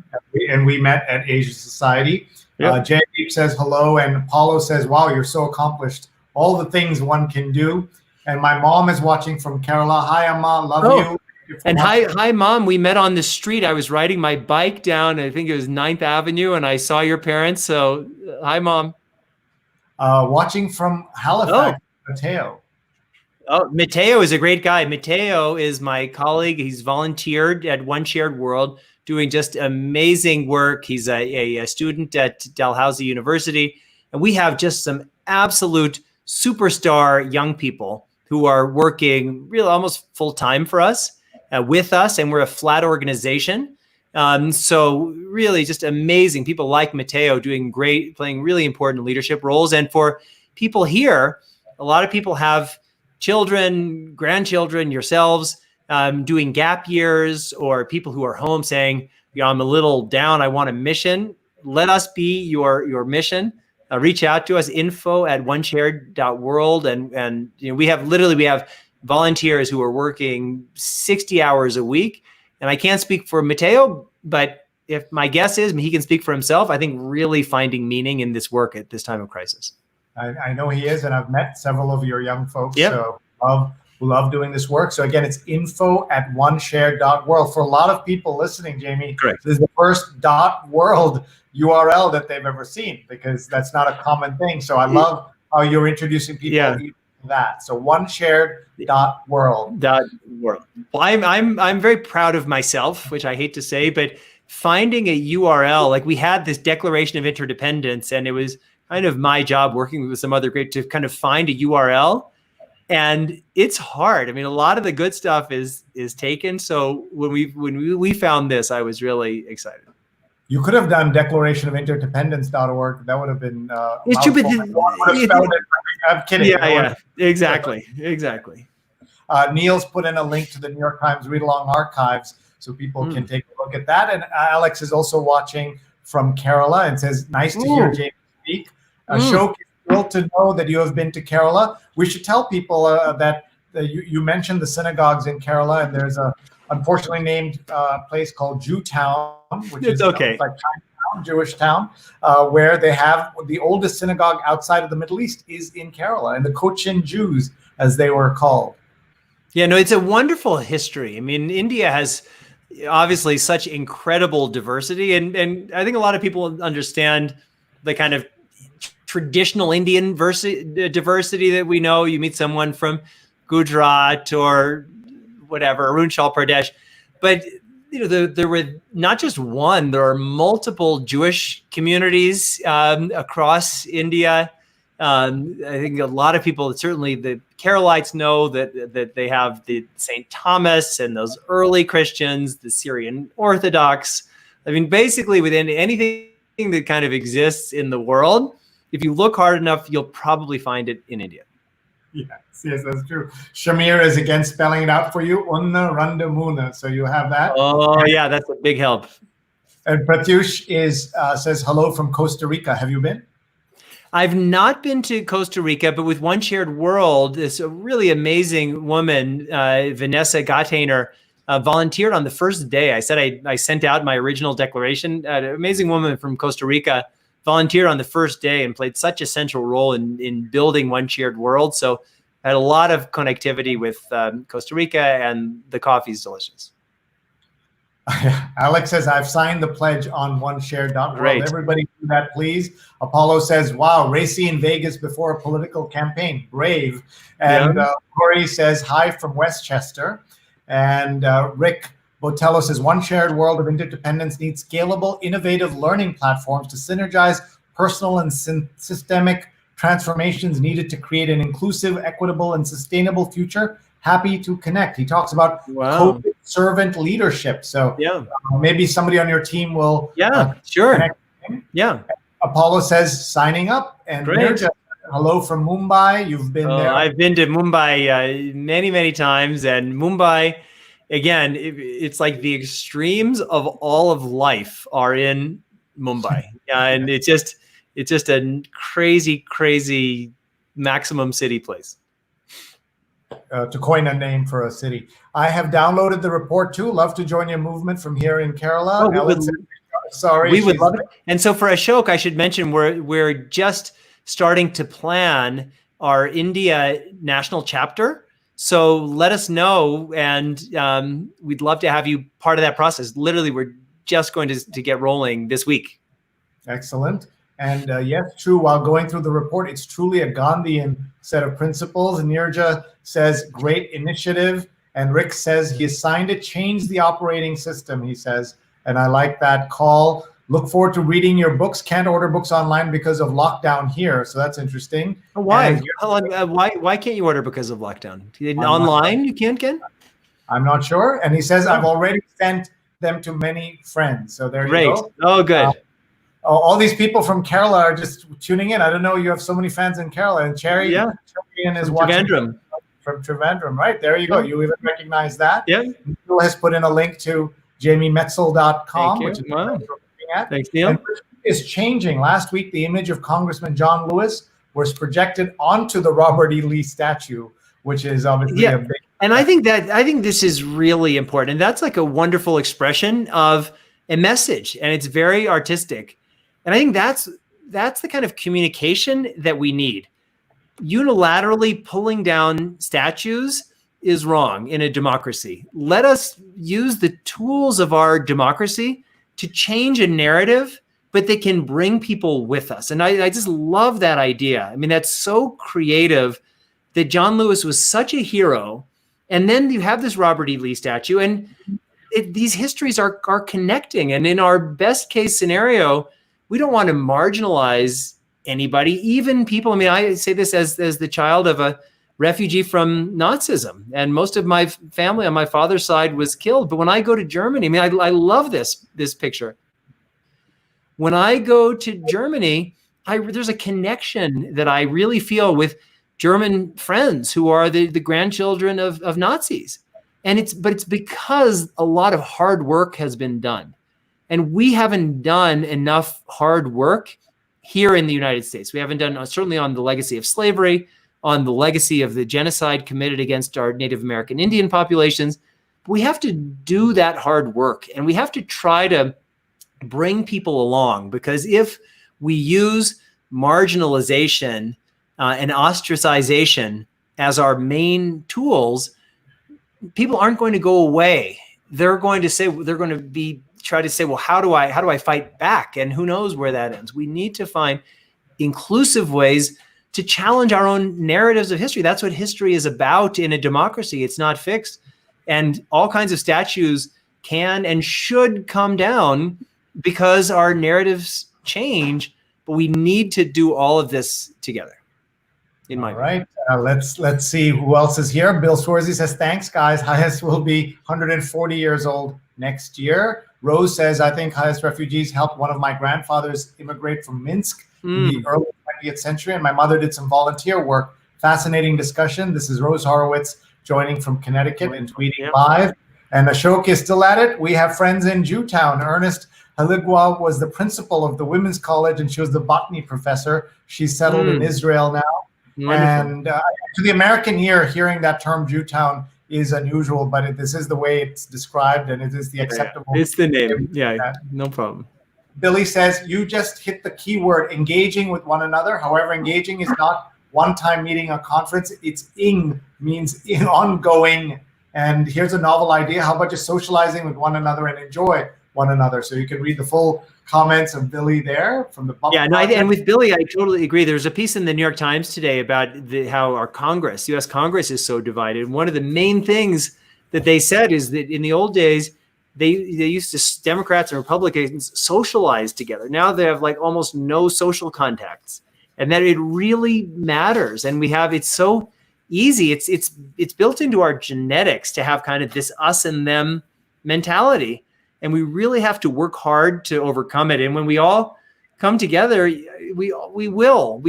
And we met at Asia Society. Yep. Jay says hello, and Paulo says, wow, you're so accomplished. All the things one can do. And my mom is watching from Kerala. Hi, Amma, love you. And hi, Mom. We met on the street. I was riding my bike down, I think it was 9th Avenue, and I saw your parents. So hi, Mom. Watching from Halifax, Mateo. Oh, Mateo is a great guy. Mateo is my colleague. He's volunteered at One Shared World, doing just amazing work. He's a student at Dalhousie University. And we have just some absolute superstar young people who are working really almost full time for us, with us. And we're a flat organization. So really just amazing people like Mateo doing great, playing really important leadership roles. And for people here, a lot of people have children, grandchildren, yourselves, doing gap years, or people who are home saying, I'm a little down, I want a mission. Let us be your mission. Reach out to us, info@oneshared.world. And we have volunteers who are working 60 hours a week. And I can't speak for Mateo, but if my guess is he can speak for himself, I think really finding meaning in this work at this time of crisis. I know he is, and I've met several of your young folks Yep. who love doing this work. So again, it's info@oneshared.world. For a lot of people listening, Jamie, Correct. This is the first .world URL that they've ever seen, because that's not a common thing. So I love how you're introducing people to that. So oneshared.world. .world. Well, I'm very proud of myself, which I hate to say, but finding a URL, like we had this Declaration of Interdependence, and it was kind of my job working with some other great to kind of find a URL, and it's hard. I mean, a lot of the good stuff is taken. So when we found this, I was really excited. You could have done declarationofinterdependence.org. That would have been. It's true, but I'm kidding. Yeah, exactly. Neil's put in a link to the New York Times Read Along Archives, so people can take a look at that. And Alex is also watching from Kerala and says, "Nice to hear Jamie speak. Ashok is thrilled to know that you have been to Kerala." We should tell people that you mentioned the synagogues in Kerala, and there's a unfortunately named place called Jewtown, which is like Chinatown, Jewish town, where they have the oldest synagogue outside of the Middle East is in Kerala, and the Cochin Jews, as they were called. Yeah, no, it's a wonderful history. I mean, India has obviously such incredible diversity, and I think a lot of people understand the kind of traditional Indian diversity that we know. You meet someone from Gujarat or whatever, Arunachal Pradesh, but there were not just one, there are multiple Jewish communities across India. I think a lot of people, certainly the Keralites, know that they have the St. Thomas and those early Christians, the Syrian Orthodox. I mean, basically within anything that kind of exists in the world, if you look hard enough, you'll probably find it in India. Yes, that's true. Shamir is again spelling it out for you. Unna Randa Muna. So you have that. Oh, yeah, that's a big help. And Pratyush says hello from Costa Rica. Have you been? I've not been to Costa Rica, but with One Shared World, this really amazing woman, Vanessa Gottainer, volunteered on the first day. I said I sent out my original declaration. An amazing woman from Costa Rica volunteered on the first day and played such a central role in building One Shared World. So I had a lot of connectivity with Costa Rica, and the coffee's delicious. Alex says, I've signed the pledge on oneshared.world. Great. Everybody do that, please. Apollo says, wow, racy in Vegas before a political campaign. Brave. And Corey says, hi from Westchester. And Rick Botello says, One Shared World of Interdependence needs scalable, innovative learning platforms to synergize personal and systemic transformations needed to create an inclusive, equitable, and sustainable future. Happy to connect. He talks about COVID servant leadership. So maybe somebody on your team will connect. Yeah. Apollo says signing up. And Nirja, hello from Mumbai. You've been there. I've been to Mumbai many, many times. And Mumbai, again, it's like the extremes of all of life are in Mumbai. And it's just a crazy, crazy maximum city place. To coin a name for a city. I have downloaded the report too. Love to join your movement from here in Kerala. We would love it. And so for Ashok, I should mention we're just starting to plan our India national chapter. So let us know, and we'd love to have you part of that process. Literally, we're just going to get rolling this week. Excellent. And yes, true, while going through the report, it's truly a Gandhian set of principles. And Nirja says, great initiative. And Rick says he is signed to change the operating system, he says. And I like that call. Look forward to reading your books. Can't order books online because of lockdown here. So that's interesting. Why? Why can't you order because of lockdown? Online you can't, Ken? I'm not sure. And he says, I've already sent them to many friends. So there you go. Oh, good. All these people from Kerala are just tuning in. I don't know. You have so many fans in Kerala. And Cherry is watching Trivandrum. From Trivandrum, right? There you go. You even recognize that. Yeah. Neil has put in a link to jamiemetzl.com, which is at. Thanks, Neil. And is changing. Last week, the image of Congressman John Lewis was projected onto the Robert E. Lee statue, which is obviously a big. And I think this is really important. And that's like a wonderful expression of a message. And it's very artistic. And I think that's the kind of communication that we need. Unilaterally pulling down statues is wrong in a democracy. Let us use the tools of our democracy to change a narrative, but they can bring people with us. And I just love that idea. I mean, that's so creative that John Lewis was such a hero. And then you have this Robert E. Lee statue, and these histories are connecting. And in our best case scenario, we don't want to marginalize anybody, even people. I mean, I say this as the child of a refugee from Nazism, and most of my family on my father's side was killed. But when I go to Germany, I mean, I love this picture. When I go to Germany, there's a connection that I really feel with German friends who are the grandchildren of Nazis. And it's because a lot of hard work has been done. And we haven't done enough hard work here in the United States. We haven't done, certainly on the legacy of slavery, on the legacy of the genocide committed against our Native American Indian populations. We have to do that hard work, and we have to try to bring people along, because if we use marginalization and ostracization as our main tools, people aren't going to go away. They're going to try to say, well, how do I fight back? And who knows where that ends? We need to find inclusive ways to challenge our own narratives of history. That's what history is about in a democracy. It's not fixed. And all kinds of statues can and should come down because our narratives change, but we need to do all of this together. All right, let's see who else is here. Bill Swarzy says, thanks, guys. Highest will be 140 years old next year. Rose says, I think Highest Refugees helped one of my grandfathers immigrate from Minsk in the early 20th century, and my mother did some volunteer work. Fascinating discussion. This is Rose Horowitz joining from Connecticut and tweeting live. And Ashok is still at it. We have friends in Jewtown. Ernest Haligwa was the principal of the Women's College, and she was the botany professor. She's settled in Israel now. Wonderful. And to the American ear, hearing that term Jewtown is unusual, but this is the way it's described, and it is the acceptable. It's the name. Yeah, no problem. Billy says, you just hit the key word, engaging with one another. However, engaging is not one-time meeting a conference. It's means ongoing. And here's a novel idea. How about just socializing with one another and enjoy one another? So you can read the full comments of Billy there from the Bump. Yeah, no, and with Billy, I totally agree. There's a piece in the New York Times today about how our Congress, U.S. Congress, is so divided. And one of the main things that they said is that in the old days, they used to, Democrats and Republicans, socialize together. Now they have like almost no social contacts, and that it really matters. And it's so easy. It's built into our genetics to have kind of this us and them mentality. And we really have to work hard to overcome it. And when we all come together, we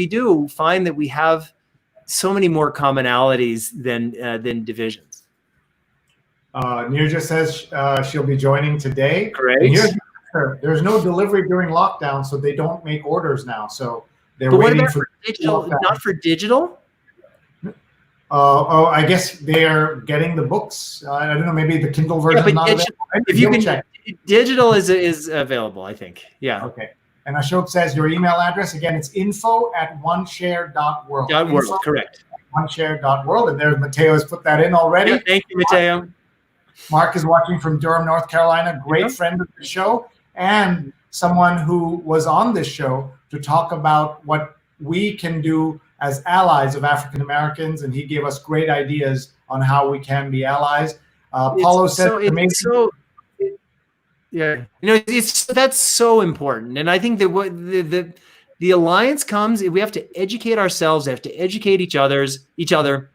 do find that we have so many more commonalities than divisions. Nirja says she'll be joining today. Great. There's no delivery during lockdown, so they don't make orders now. So they're but waiting what about for digital. Not for digital? I guess they are getting the books. I don't know, maybe the Kindle version is not available. If you can check. Digital is available, I think. Yeah. Okay. And Ashok says your email address, again, it's info@oneshare.world. .world, correct. oneshare.world. And there's Mateo has put that in already. Yeah, thank you, Mateo. Mark is watching from Durham, North Carolina. Great friend of the show and someone who was on this show to talk about what we can do as allies of African Americans, and he gave us great ideas on how we can be allies. Paulo said, yeah, that's so important, and I think that what the alliance comes, we have to educate ourselves, we have to educate each other.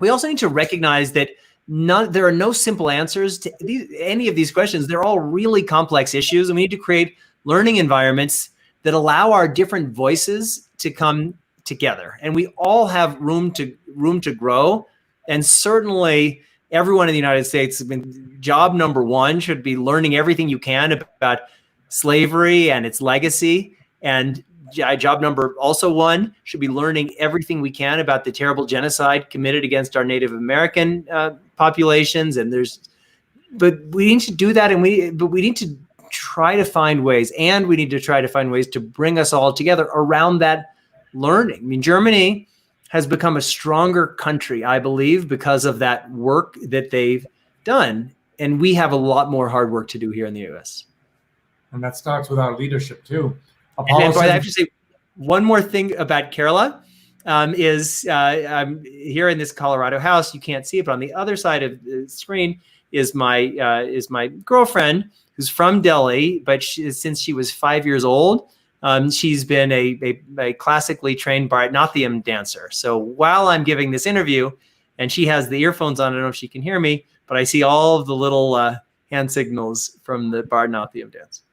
We also need to recognize that there are no simple answers to any of these questions. They're all really complex issues, and we need to create learning environments that allow our different voices to come together. And we all have room to grow. And certainly everyone in the United States, job number one should be learning everything you can about slavery and its legacy. And job number also one should be learning everything we can about the terrible genocide committed against our Native American populations. But we need to do that, but we need to try to find ways, and we need to try to find ways to bring us all together around that learning. I mean, Germany has become a stronger country, I believe, because of that work that they've done. And we have a lot more hard work to do here in the US. And that starts with our leadership too. And then, I have to say one more thing about Kerala. I'm here in this Colorado house. You can't see it, but on the other side of the screen is my girlfriend, who's from Delhi, but since she was 5 years old, she's been a classically trained Bharatanatyam dancer. So while I'm giving this interview, and she has the earphones on, I don't know if she can hear me, but I see all of the little hand signals from the Bharatanatyam dance.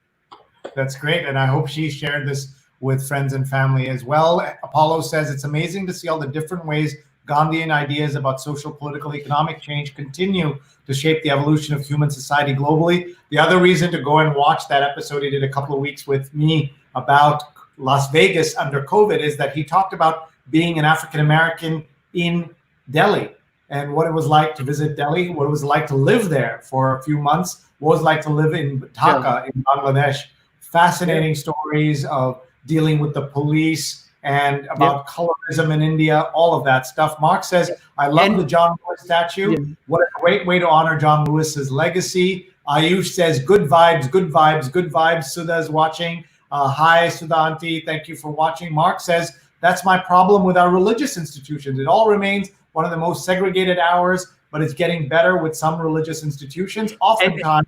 That's great, and I hope she shared this with friends and family as well. Apollo says it's amazing to see all the different ways Gandhian ideas about social, political, economic change continue to shape the evolution of human society globally. The other reason to go and watch that episode he did a couple of weeks with me about Las Vegas under COVID is that he talked about being an African American in Delhi and what it was like to visit Delhi, what it was like to live there for a few months, what it was like to live in Dhaka in Bangladesh. Fascinating stories of dealing with the police and about colorism in India, all of that stuff. Mark says, I love the John Lewis statue. What a great way to honor John Lewis's legacy. Ayush says, good vibes, good vibes, good vibes. Sudha's watching. Hi, Sudhanti. Thank you for watching. Mark says, that's my problem with our religious institutions. It all remains one of the most segregated hours, but it's getting better with some religious institutions. Oftentimes,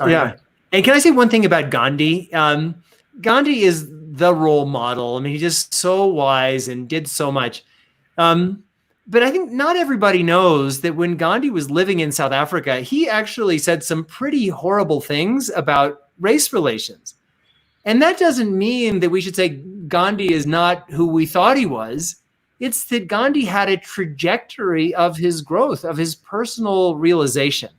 And can I say one thing about Gandhi? Gandhi is the role model. I mean, he's just so wise and did so much. But I think not everybody knows that when Gandhi was living in South Africa, he actually said some pretty horrible things about race relations. And that doesn't mean that we should say Gandhi is not who we thought he was. It's that Gandhi had a trajectory of his growth, of his personal realization.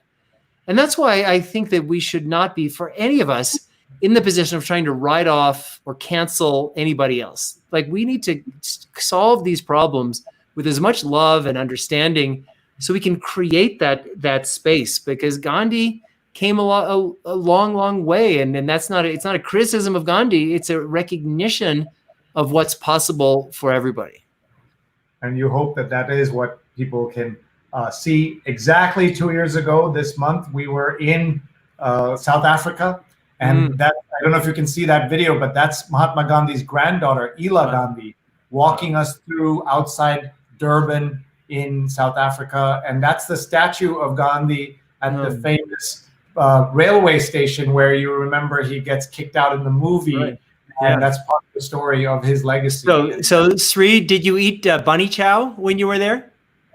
And that's why I think that we should not be, for any of us, in the position of trying to write off or cancel anybody else. Like, we need to solve these problems with as much love and understanding so we can create that space, because Gandhi came a long way. And it's not a criticism of Gandhi. It's a recognition of what's possible for everybody. And you hope that is what people can see. Exactly 2 years ago this month, we were in South Africa. And I don't know if you can see that video, but that's Mahatma Gandhi's granddaughter, Ila Gandhi, walking us through outside Durban in South Africa. And that's the statue of Gandhi at the famous railway station where you remember he gets kicked out in the movie. Right. And that's part of the story of his legacy. So Sree, did you eat bunny chow when you were there?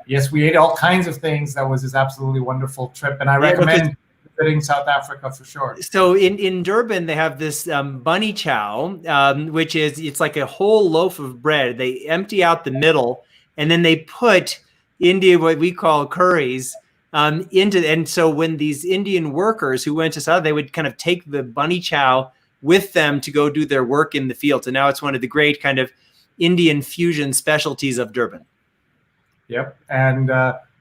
Yes, we ate all kinds of things. That was this absolutely wonderful trip. And I recommend visiting South Africa for sure. So in Durban, they have this bunny chow, which it's like a whole loaf of bread. They empty out the middle, and then they put what we call curries into. And so when these Indian workers who went to South, they would kind of take the bunny chow with them to go do their work in the fields. And now it's one of the great kind of Indian fusion specialties of Durban. Yep. And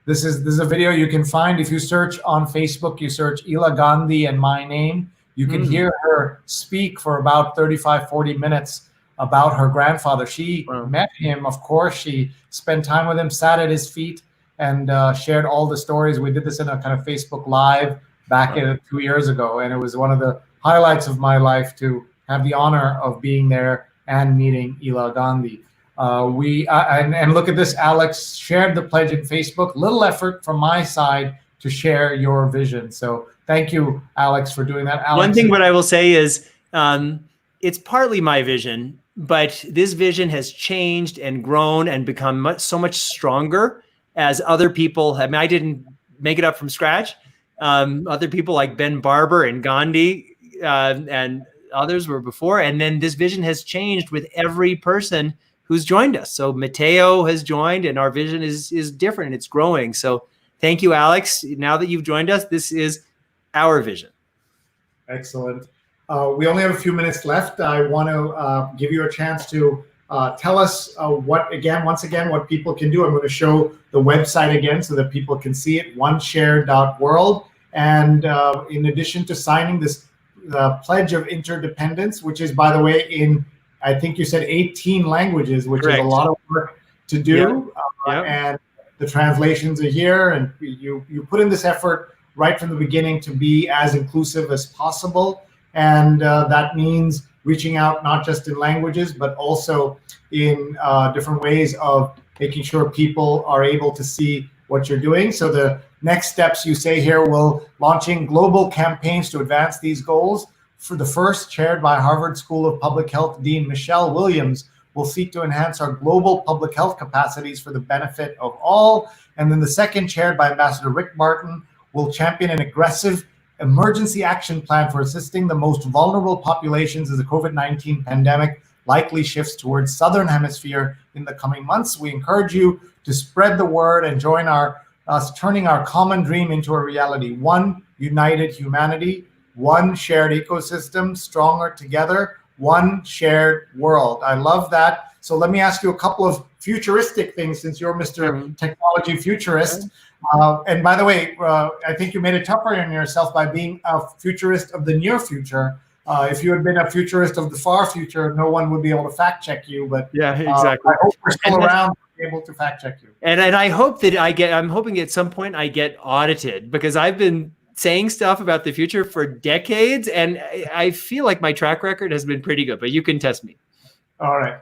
this is a video you can find if you search on Facebook. You search Ila Gandhi and my name. You can hear her speak for about 35-40 minutes about her grandfather. She met him, of course. She spent time with him, sat at his feet, and shared all the stories. We did this in a kind of Facebook Live back 2 years ago, and it was one of the highlights of my life to have the honor of being there and meeting Ila Gandhi. And look at this, Alex shared the pledge in Facebook. Little effort from my side to share your vision. So thank you, Alex, for doing that. Alex, one thing what I will say is it's partly my vision, but this vision has changed and grown and become so much stronger as other people have. I mean, I didn't make it up from scratch. Other people like Ben Barber and Gandhi and others were before. And then this vision has changed with every person who's joined us. So Mateo has joined and our vision is different. It's growing. So thank you, Alex. Now that you've joined us, this is our vision. Excellent. We only have a few minutes left. I want to give you a chance to tell us once again, what people can do. I'm going to show the website again so that people can see it, oneshare.world. And in addition to signing this Pledge of Interdependence, which is, by the way, in, I think you said 18 languages, which Correct. is a lot of work to do. Yep. And the translations are here. And you put in this effort right from the beginning to be as inclusive as possible. And that means reaching out not just in languages, but also in different ways of making sure people are able to see what you're doing. So the next steps you say here will launching global campaigns to advance these goals. For the first, chaired by Harvard School of Public Health Dean Michelle Williams, will seek to enhance our global public health capacities for the benefit of all. And then the second, chaired by Ambassador Rick Martin, will champion an aggressive emergency action plan for assisting the most vulnerable populations as the COVID-19 pandemic likely shifts towards Southern Hemisphere in the coming months. We encourage you to spread the word and join us turning our common dream into a reality. One united humanity, one shared ecosystem, stronger together, one shared world. I love that. So let me ask you a couple of futuristic things, since you're Mr. Technology Futurist. And by the way, I think you made it tougher on yourself by being a futurist of the near future. If you had been a futurist of the far future, no one would be able to fact check you. But yeah, exactly. I hope we're still around to be able to fact check you. And I hope that I'm hoping at some point I get audited, because I've been saying stuff about the future for decades, and I feel like my track record has been pretty good, but you can test me. All right.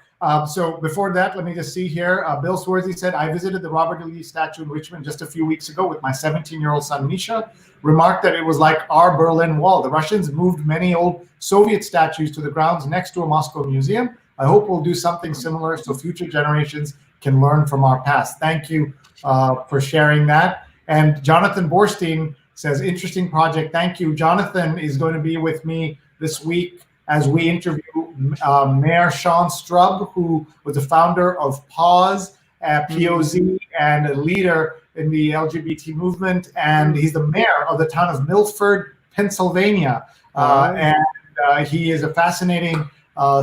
So before that, let me just see here. Bill Swarzy said, I visited the Robert E. Lee statue in Richmond just a few weeks ago with my 17-year-old son, Misha. Remarked that it was like our Berlin Wall. The Russians moved many old Soviet statues to the grounds next to a Moscow museum. I hope we'll do something similar so future generations can learn from our past. Thank you for sharing that. And Jonathan Borstein says, interesting project. Thank you. Jonathan is going to be with me this week as we interview Mayor Sean Strub, who was the founder of PAUSE, POZ, and a leader in the LGBT movement. And he's the mayor of the town of Milford, Pennsylvania. And he is a fascinating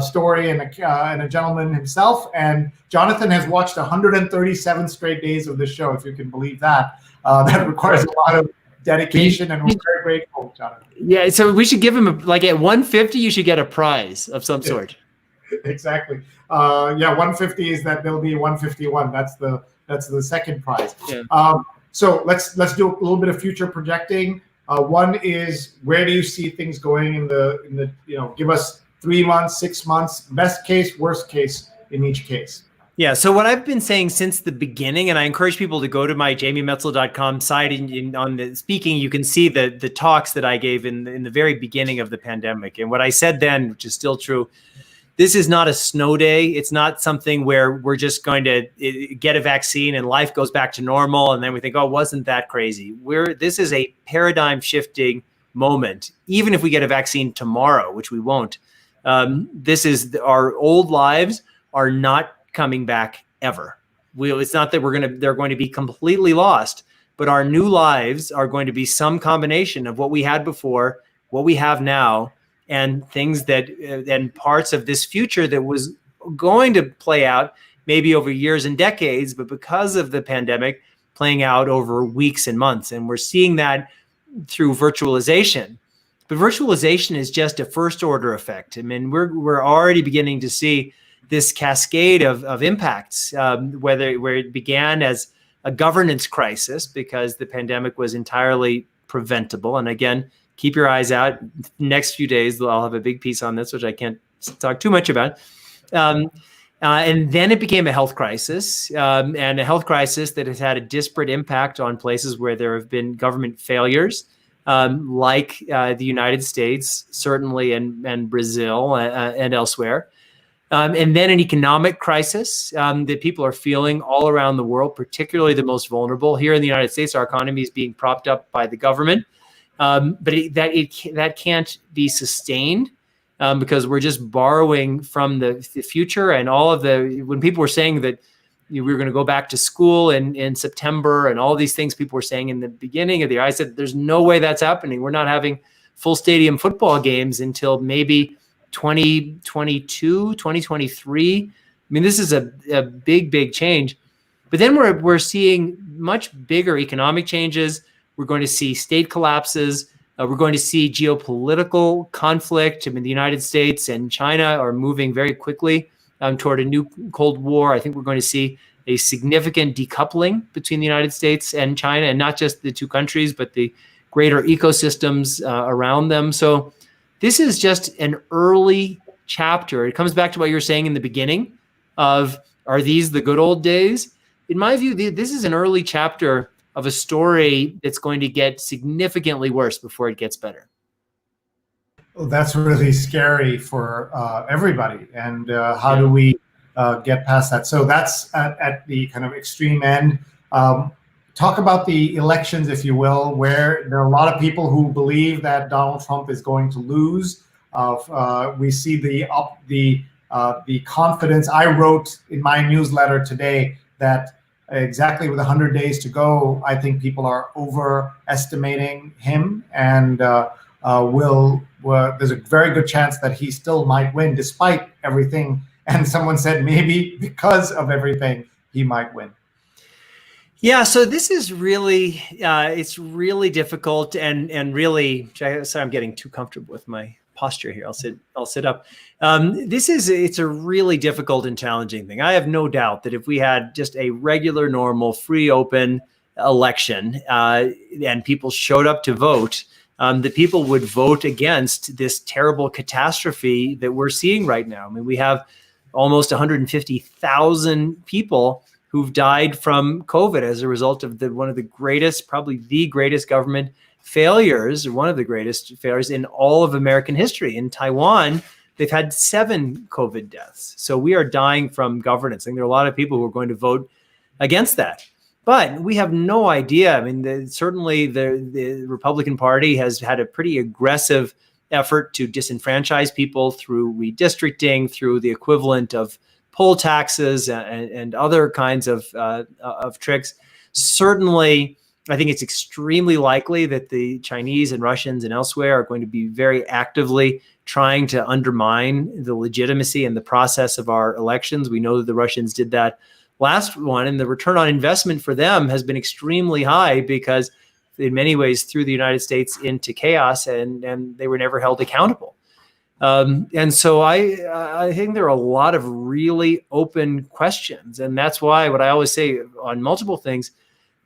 story and a gentleman himself. And Jonathan has watched 137 straight days of the show, if you can believe that. That requires a lot of dedication, and we're very grateful, Jonathan. Yeah, so we should give him like at 150, you should get a prize of some sort. Exactly. 150 is that there'll be 151. That's the second prize. Yeah. So let's do a little bit of future projecting. One is, where do you see things going in the give us 3 months, 6 months, best case, worst case in each case. Yeah. So what I've been saying since the beginning, and I encourage people to go to my jamiemetzl.com site, on the speaking, you can see the talks that I gave in the very beginning of the pandemic. And what I said then, which is still true, this is not a snow day. It's not something where we're just going to get a vaccine and life goes back to normal. And then we think, oh, wasn't that crazy? This is a paradigm shifting moment. Even if we get a vaccine tomorrow, which we won't, this is our old lives are not coming back ever. It's not that they're going to be completely lost, but our new lives are going to be some combination of what we had before, what we have now, and things and parts of this future that was going to play out maybe over years and decades, but because of the pandemic, playing out over weeks and months. And we're seeing that through virtualization. But virtualization is just a first order effect. I mean, we're already beginning to see this cascade of impacts, where it began as a governance crisis because the pandemic was entirely preventable. And again, keep your eyes out. Next few days, I'll have a big piece on this, which I can't talk too much about. And then it became a health crisis, and a health crisis that has had a disparate impact on places where there have been government failures, like the United States, certainly, and Brazil and elsewhere. And then an economic crisis that people are feeling all around the world, particularly the most vulnerable. Here in the United States, our economy is being propped up by the government, but that can't be sustained. Because we're just borrowing from the future, and when people were saying that we were going to go back to school in September and all these things people were saying in the beginning of the year, I said, there's no way that's happening. We're not having full stadium football games until maybe 2022, 2023. I mean, this is a big change. But then we're seeing much bigger economic changes. We're going to see state collapses. We're going to see geopolitical conflict. I mean, the United States and China are moving very quickly toward a new Cold War. I think we're going to see a significant decoupling between the United States and China, and not just the two countries, but the greater ecosystems around them. So this is just an early chapter. It comes back to what you were saying in the beginning of, are these the good old days? In my view, this is an early chapter of a story that's going to get significantly worse before it gets better. Well, that's really scary for everybody. And how do we get past that? So that's at the kind of extreme end. Talk about the elections, if you will, where there are a lot of people who believe that Donald Trump is going to lose. We see the confidence. I wrote in my newsletter today that exactly with 100 days to go, I think people are overestimating him, and there's a very good chance that he still might win despite everything. And someone said maybe because of everything, he might win. Yeah, so this is really, it's really difficult and really, sorry, I'm getting too comfortable with my posture here. I'll sit up. It's a really difficult and challenging thing. I have no doubt that if we had just a regular, normal, free, open election and people showed up to vote, that people would vote against this terrible catastrophe that we're seeing right now. I mean, we have almost 150,000 people who've died from COVID as a result of one of the greatest, probably the greatest government failures, or one of the greatest failures in all of American history. In Taiwan, they've had 7 COVID deaths. So we are dying from governance. And there are a lot of people who are going to vote against that. But we have no idea. I mean, certainly the Republican Party has had a pretty aggressive effort to disenfranchise people through redistricting, through the equivalent of poll taxes and other kinds of tricks. Certainly, I think it's extremely likely that the Chinese and Russians and elsewhere are going to be very actively trying to undermine the legitimacy and the process of our elections. We know that the Russians did that last one, and the return on investment for them has been extremely high because in many ways threw the United States into chaos, and they were never held accountable. And so I think there are a lot of really open questions. And that's why what I always say on multiple things,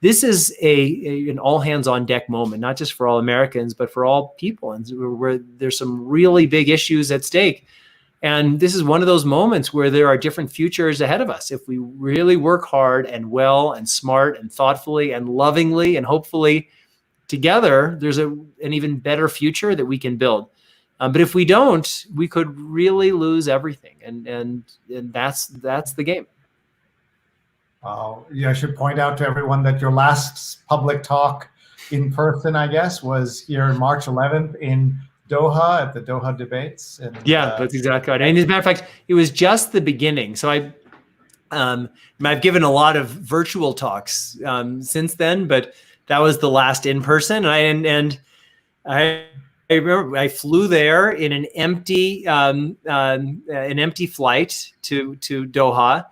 this is an all hands on deck moment, not just for all Americans, but for all people. And where there's some really big issues at stake. And this is one of those moments where there are different futures ahead of us. If we really work hard and well and smart and thoughtfully and lovingly and hopefully together, there's an even better future that we can build. But if we don't, we could really lose everything. And that's the game. Yeah, I should point out to everyone that your last public talk in person, I guess, was here March 11th in Doha at the Doha debates. And, that's exactly right. And as a matter of fact, it was just the beginning. So I've given a lot of virtual talks since then, but that was the last in person. And I remember I flew there in an empty flight to Doha.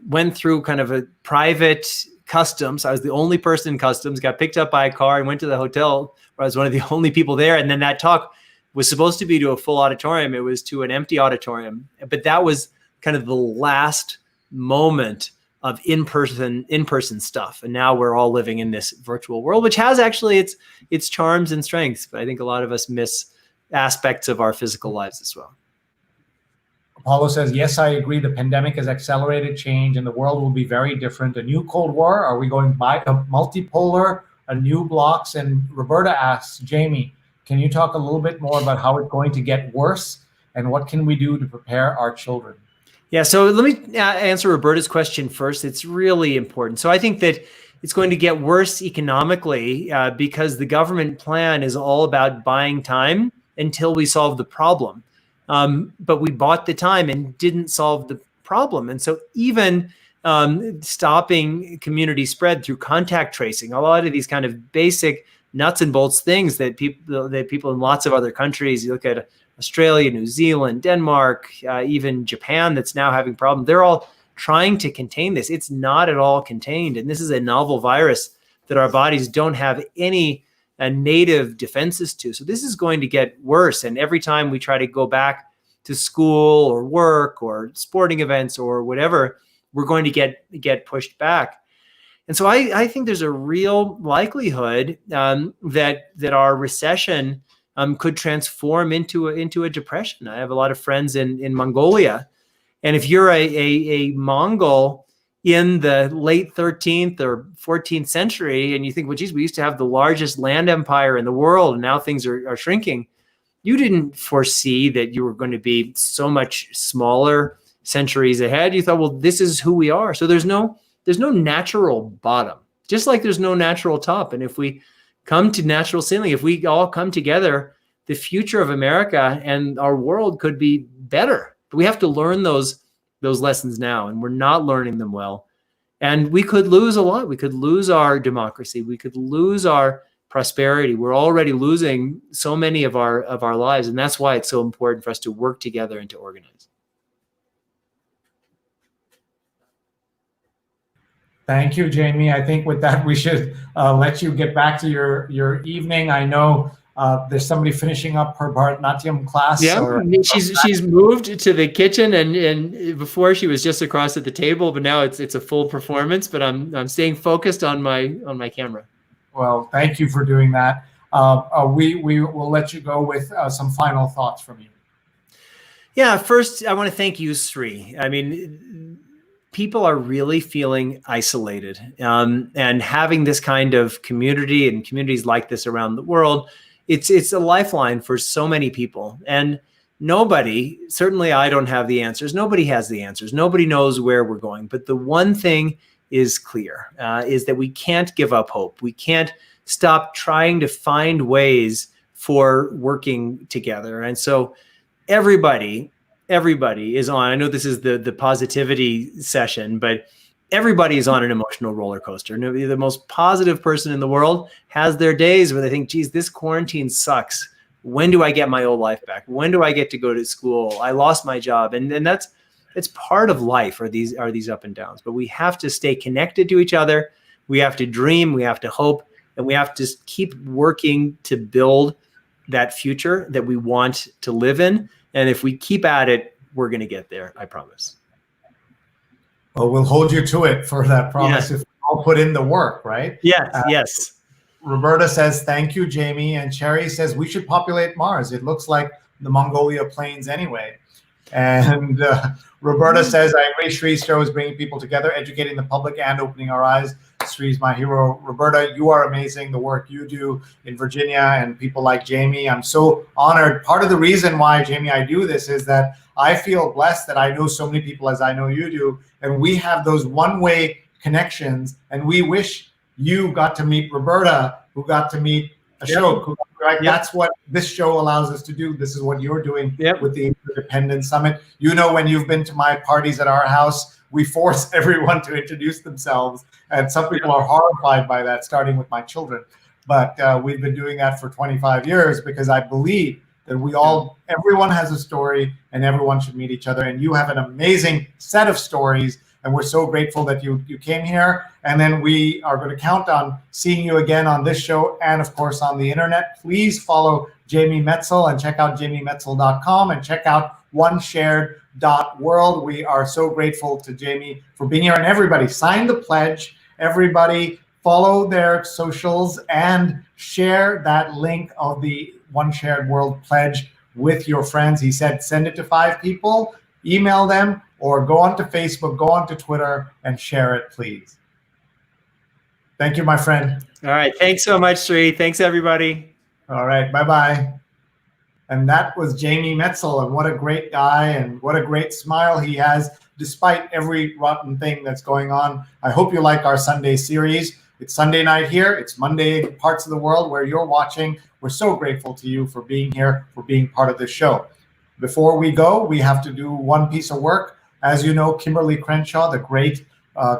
Went through kind of a private customs. I was the only person in customs, got picked up by a car and went to the hotel where I was one of the only people there. And then that talk was supposed to be to a full auditorium. It was to an empty auditorium. But that was kind of the last moment of in-person stuff. And now we're all living in this virtual world, which has actually its charms and strengths. But I think a lot of us miss aspects of our physical lives as well. Apollo says, yes, I agree. The pandemic has accelerated change and the world will be very different. A new Cold War? Are we going by a multipolar, a new blocks? And Roberta asks, Jamie, can you talk a little bit more about how it's going to get worse and what can we do to prepare our children? Yeah, so let me answer Roberta's question first. It's really important. So I think that it's going to get worse economically because the government plan is all about buying time until we solve the problem. But we bought the time and didn't solve the problem. And so even stopping community spread through contact tracing, a lot of these kind of basic nuts and bolts things that people in lots of other countries, you look at Australia, New Zealand, Denmark, even Japan that's now having problems, they're all trying to contain this. It's not at all contained. And this is a novel virus that our bodies don't have any native defenses to. So this is going to get worse. And every time we try to go back to school or work or sporting events or whatever, we're going to get pushed back. And so I think there's a real likelihood that our recession could transform into a depression. I have a lot of friends in Mongolia. And if you're a Mongol in the late 13th or 14th century, and you think, well, geez, we used to have the largest land empire in the world, and now things are shrinking. You didn't foresee that you were going to be so much smaller centuries ahead. You thought, well, this is who we are. So there's no natural bottom, just like there's no natural top. And if we come to natural ceiling, if we all come together, the future of America and our world could be better. But we have to learn those lessons now, and we're not learning them well. And we could lose a lot. We could lose our democracy. We could lose our prosperity. We're already losing so many of our lives, and that's why it's so important for us to work together and to organize. Thank you, Jamie. I think with that, we should let you get back to your evening. I know there's somebody finishing up her Bharatanatyam class. Yeah, she's moved to the kitchen, and before she was just across at the table, but now it's a full performance. But I'm staying focused on my camera. Well, thank you for doing that. We will let you go with some final thoughts from you. Yeah, first I want to thank you, Sree. I mean, people are really feeling isolated, and having this kind of community and communities like this around the world, it's a lifeline for so many people. And nobody, certainly I don't have the answers. Nobody has the answers. Nobody knows where we're going. But the one thing is clear, is that we can't give up hope. We can't stop trying to find ways for working together. And so everybody is on. I know this is the positivity session, but everybody is on an emotional roller coaster. The most positive person in the world has their days where they think, geez, this quarantine sucks. When do I get my old life back? When do I get to go to school? I lost my job. And it's part of life, are these up and downs. But we have to stay connected to each other. We have to dream, we have to hope, and we have to keep working to build that future that we want to live in. And if we keep at it, we're going to get there, I promise. Well, we'll hold you to it for that promise if we all put in the work, right? Yes. Roberta says, thank you, Jamie. And Cherry says, we should populate Mars. It looks like the Mongolia plains anyway. And Roberta says, I agree, Sree's show is bringing people together, educating the public and opening our eyes. Sree's my hero. Roberta, you are amazing, the work you do in Virginia and people like Jamie. I'm so honored. Part of the reason why, Jamie, I do this is that I feel blessed that I know so many people as I know you do, and we have those one-way connections, and we wish you got to meet Roberta, who got to meet Ashok, right? Yep. That's what this show allows us to do. This is what you're doing with the Independence Summit. You know, when you've been to my parties at our house, we force everyone to introduce themselves. And some people are horrified by that, starting with my children. But we've been doing that for 25 years because I believe that everyone has a story and everyone should meet each other. And you have an amazing set of stories. And we're so grateful that you came here. And then we are going to count on seeing you again on this show and, of course, on the internet. Please follow Jamie Metzl and check out jamiemetzl.com and check out oneshared.world. We are so grateful to Jamie for being here. And everybody, sign the pledge. Everybody, follow their socials and share that link of the One Shared World pledge with your friends. He said, send it to 5 people. email them or go onto Facebook, go onto Twitter, and share it, please. Thank you, my friend. All right. Thanks so much, Sree. Thanks, everybody. All right. Bye-bye. And that was Jamie Metzl, and what a great guy and what a great smile he has, despite every rotten thing that's going on. I hope you like our Sunday series. It's Sunday night here. It's Monday in parts of the world where you're watching. We're so grateful to you for being here, for being part of this show. Before we go, we have to do one piece of work. As you know, Kimberly Crenshaw, the great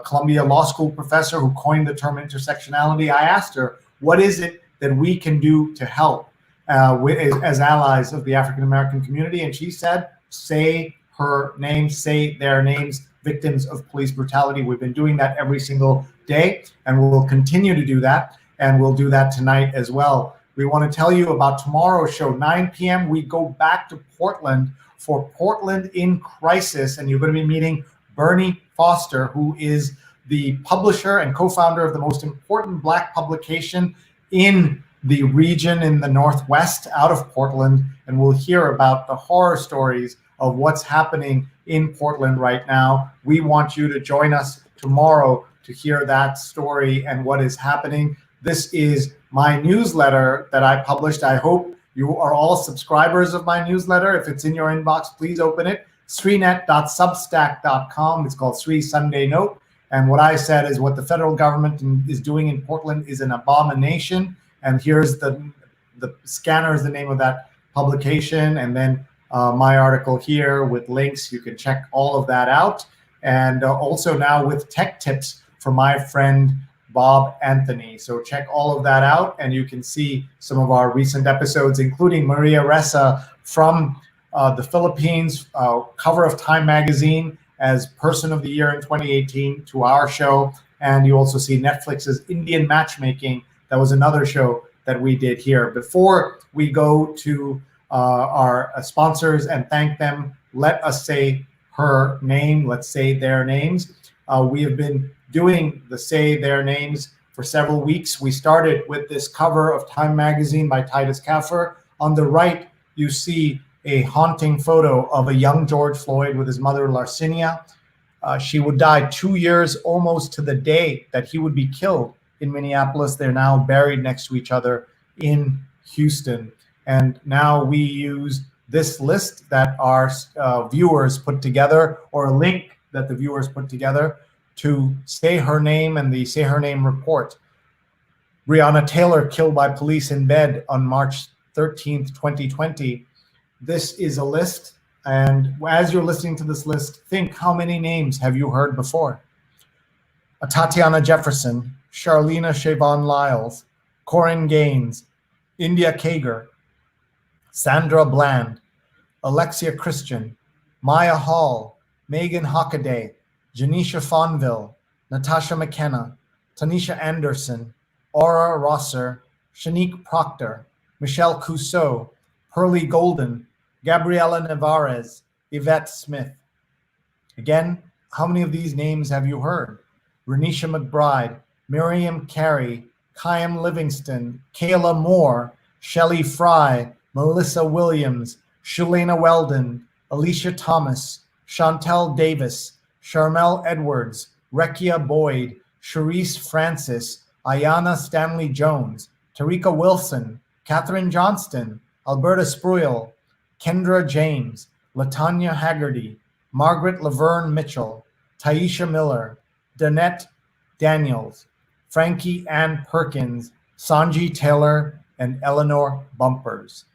Columbia Law School professor who coined the term intersectionality, I asked her, what is it that we can do to help as allies of the African American community? And she said, say her name, say their names, victims of police brutality. We've been doing that every single day, and we'll continue to do that, and we'll do that tonight as well. We want to tell you about tomorrow's show, 9 p.m. We go back to Portland for Portland in Crisis, and you're going to be meeting Bernie Foster, who is the publisher and co-founder of the most important Black publication in the region in the Northwest out of Portland, and we'll hear about the horror stories of what's happening in Portland right now. We want you to join us tomorrow to hear that story and what is happening. This is my newsletter that I published. I hope you are all subscribers of my newsletter. If it's in your inbox, please open it. sreenet.substack.com. It's called Sree Sunday Note. And what I said is what the federal government is doing in Portland is an abomination. And here's the scanner is the name of that publication. And then my article here with links. You can check all of that out. And also now with tech tips from my friend Bob Anthony. So check all of that out, and you can see some of our recent episodes, including Maria Ressa from the Philippines, cover of Time magazine as Person of the Year in 2018 to our show. And you also see Netflix's Indian Matchmaking. That was another show that we did here. Before we go to our sponsors and thank them, let us say her name. Let's say their names. We have been doing the Say Their Names for several weeks. We started with this cover of Time magazine by Titus Kaffir. On the right, you see a haunting photo of a young George Floyd with his mother, Larcinia. She would die 2 years almost to the day that he would be killed in Minneapolis. They're now buried next to each other in Houston. And now we use this list that our viewers put together, or a link that the viewers put together, to say her name and the Say Her Name report. Breonna Taylor killed by police in bed on March 13th, 2020. This is a list, and as you're listening to this list, think, how many names have you heard before? Tatiana Jefferson, Charlena Chavon Lyles, Corinne Gaines, India Kager, Sandra Bland, Alexia Christian, Maya Hall, Megan Hockaday, Janisha Fonville, Natasha McKenna, Tanisha Anderson, Aura Rosser, Shanique Proctor, Michelle Cousseau, Pearlie Golden, Gabriela Nevarez, Yvette Smith. Again, how many of these names have you heard? Renisha McBride, Miriam Carey, Chaim Livingston, Kayla Moore, Shelley Fry, Melissa Williams, Shalena Weldon, Alicia Thomas, Chantel Davis, Charmel Edwards, Rekia Boyd, Charisse Francis, Ayana Stanley Jones, Tarika Wilson, Katherine Johnston, Alberta Spruill, Kendra James, Latanya Haggerty, Margaret Laverne Mitchell, Taisha Miller, Danette Daniels, Frankie Ann Perkins, Sanji Taylor, and Eleanor Bumpers.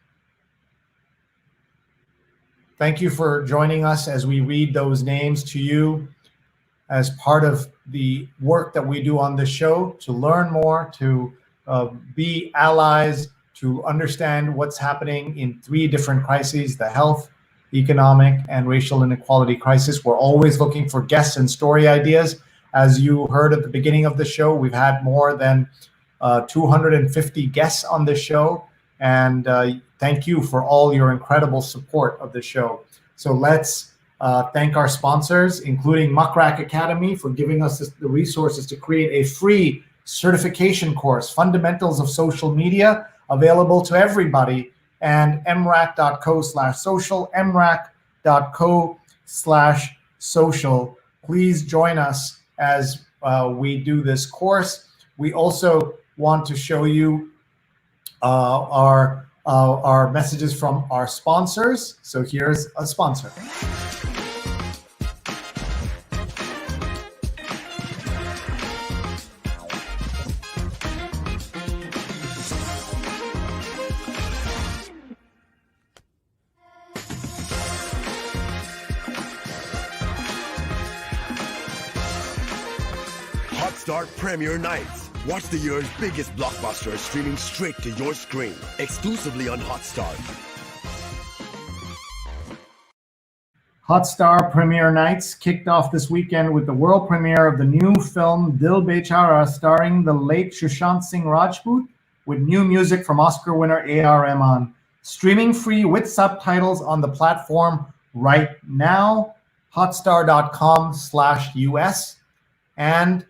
Thank you for joining us as we read those names to you as part of the work that we do on this show, to learn more, to be allies, to understand what's happening in 3 different crises: the health, economic, and racial inequality crisis. We're always looking for guests and story ideas. As you heard at the beginning of the show, we've had more than 250 guests on the show. And thank you for all your incredible support of the show. So let's thank our sponsors, including Muckrack Academy, for giving us the resources to create a free certification course, Fundamentals of Social Media, available to everybody, and mrac.co/social, mrac.co/ youtube.com/social. Please join us as we do this course. We also want to show you our messages from our sponsors. So here's a sponsor. Hotstar Premiere Nights. Watch the year's biggest blockbusters streaming straight to your screen, exclusively on Hotstar. Hotstar Premiere Nights kicked off this weekend with the world premiere of the new film Dil Bechara, starring the late Sushant Singh Rajput, with new music from Oscar winner A.R. Rahman. Streaming free with subtitles on the platform right now, hotstar.com/US. And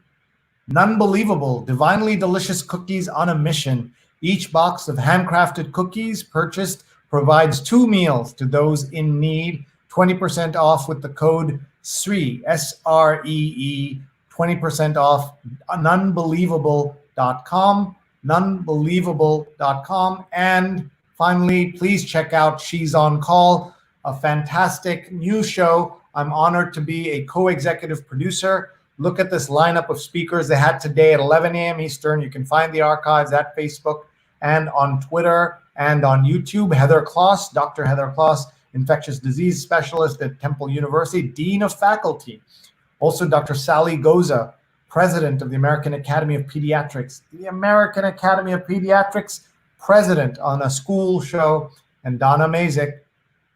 Nunbelievable, divinely delicious cookies on a mission. Each box of handcrafted cookies purchased provides 2 meals to those in need. 20% off with the code Sree, S-R-E-E, 20% off nunbelievable.com, nunbelievable.com. And finally, please check out She's on Call, a fantastic new show. I'm honored to be a co-executive producer. Look at this lineup of speakers they had today at 11 a.m. Eastern. You can find the archives at Facebook and on Twitter and on YouTube. Heather Kloss, Dr. Heather Kloss, infectious disease specialist at Temple University, Dean of Faculty. Also, Dr. Sally Goza, President of the American Academy of Pediatrics. The American Academy of Pediatrics President on a school show. And Donna Mazik,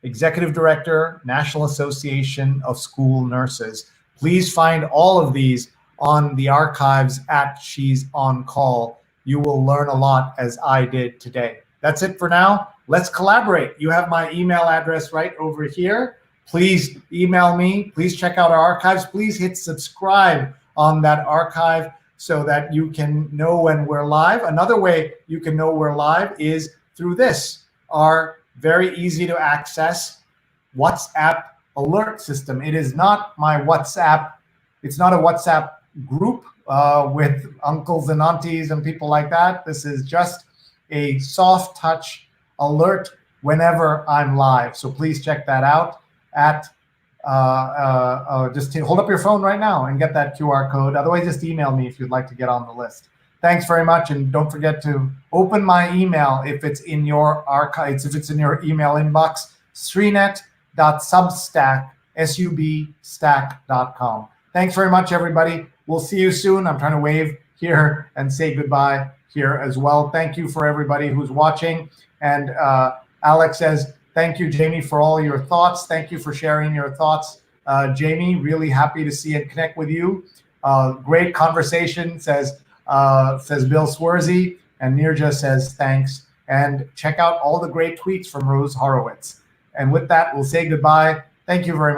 Executive Director, National Association of School Nurses. Please find all of these on the archives at She's on Call. You will learn a lot as I did today. That's it for now. Let's collaborate. You have my email address right over here. Please email me. Please check out our archives. Please hit subscribe on that archive so that you can know when we're live. Another way you can know we're live is through this, our very easy to access WhatsApp alert system. It is not my WhatsApp. It's not a WhatsApp group with uncles and aunties and people like that. This is just a soft touch alert whenever I'm live. So please check that out at, just hold up your phone right now and get that QR code. Otherwise, just email me if you'd like to get on the list. Thanks very much. And don't forget to open my email if it's in your archives, if it's in your email inbox, sreenet.substack.com. Thanks very much, everybody. We'll see you soon. I'm trying to wave here and say goodbye here as well. Thank you for everybody who's watching. And Alex says, thank you, Jamie, for all your thoughts. Thank you for sharing your thoughts. Jamie, really happy to see and connect with you. Great conversation, says Bill Swersey. And Nirja says, thanks. And check out all the great tweets from Rose Horowitz. And with that, we'll say goodbye. Thank you very much.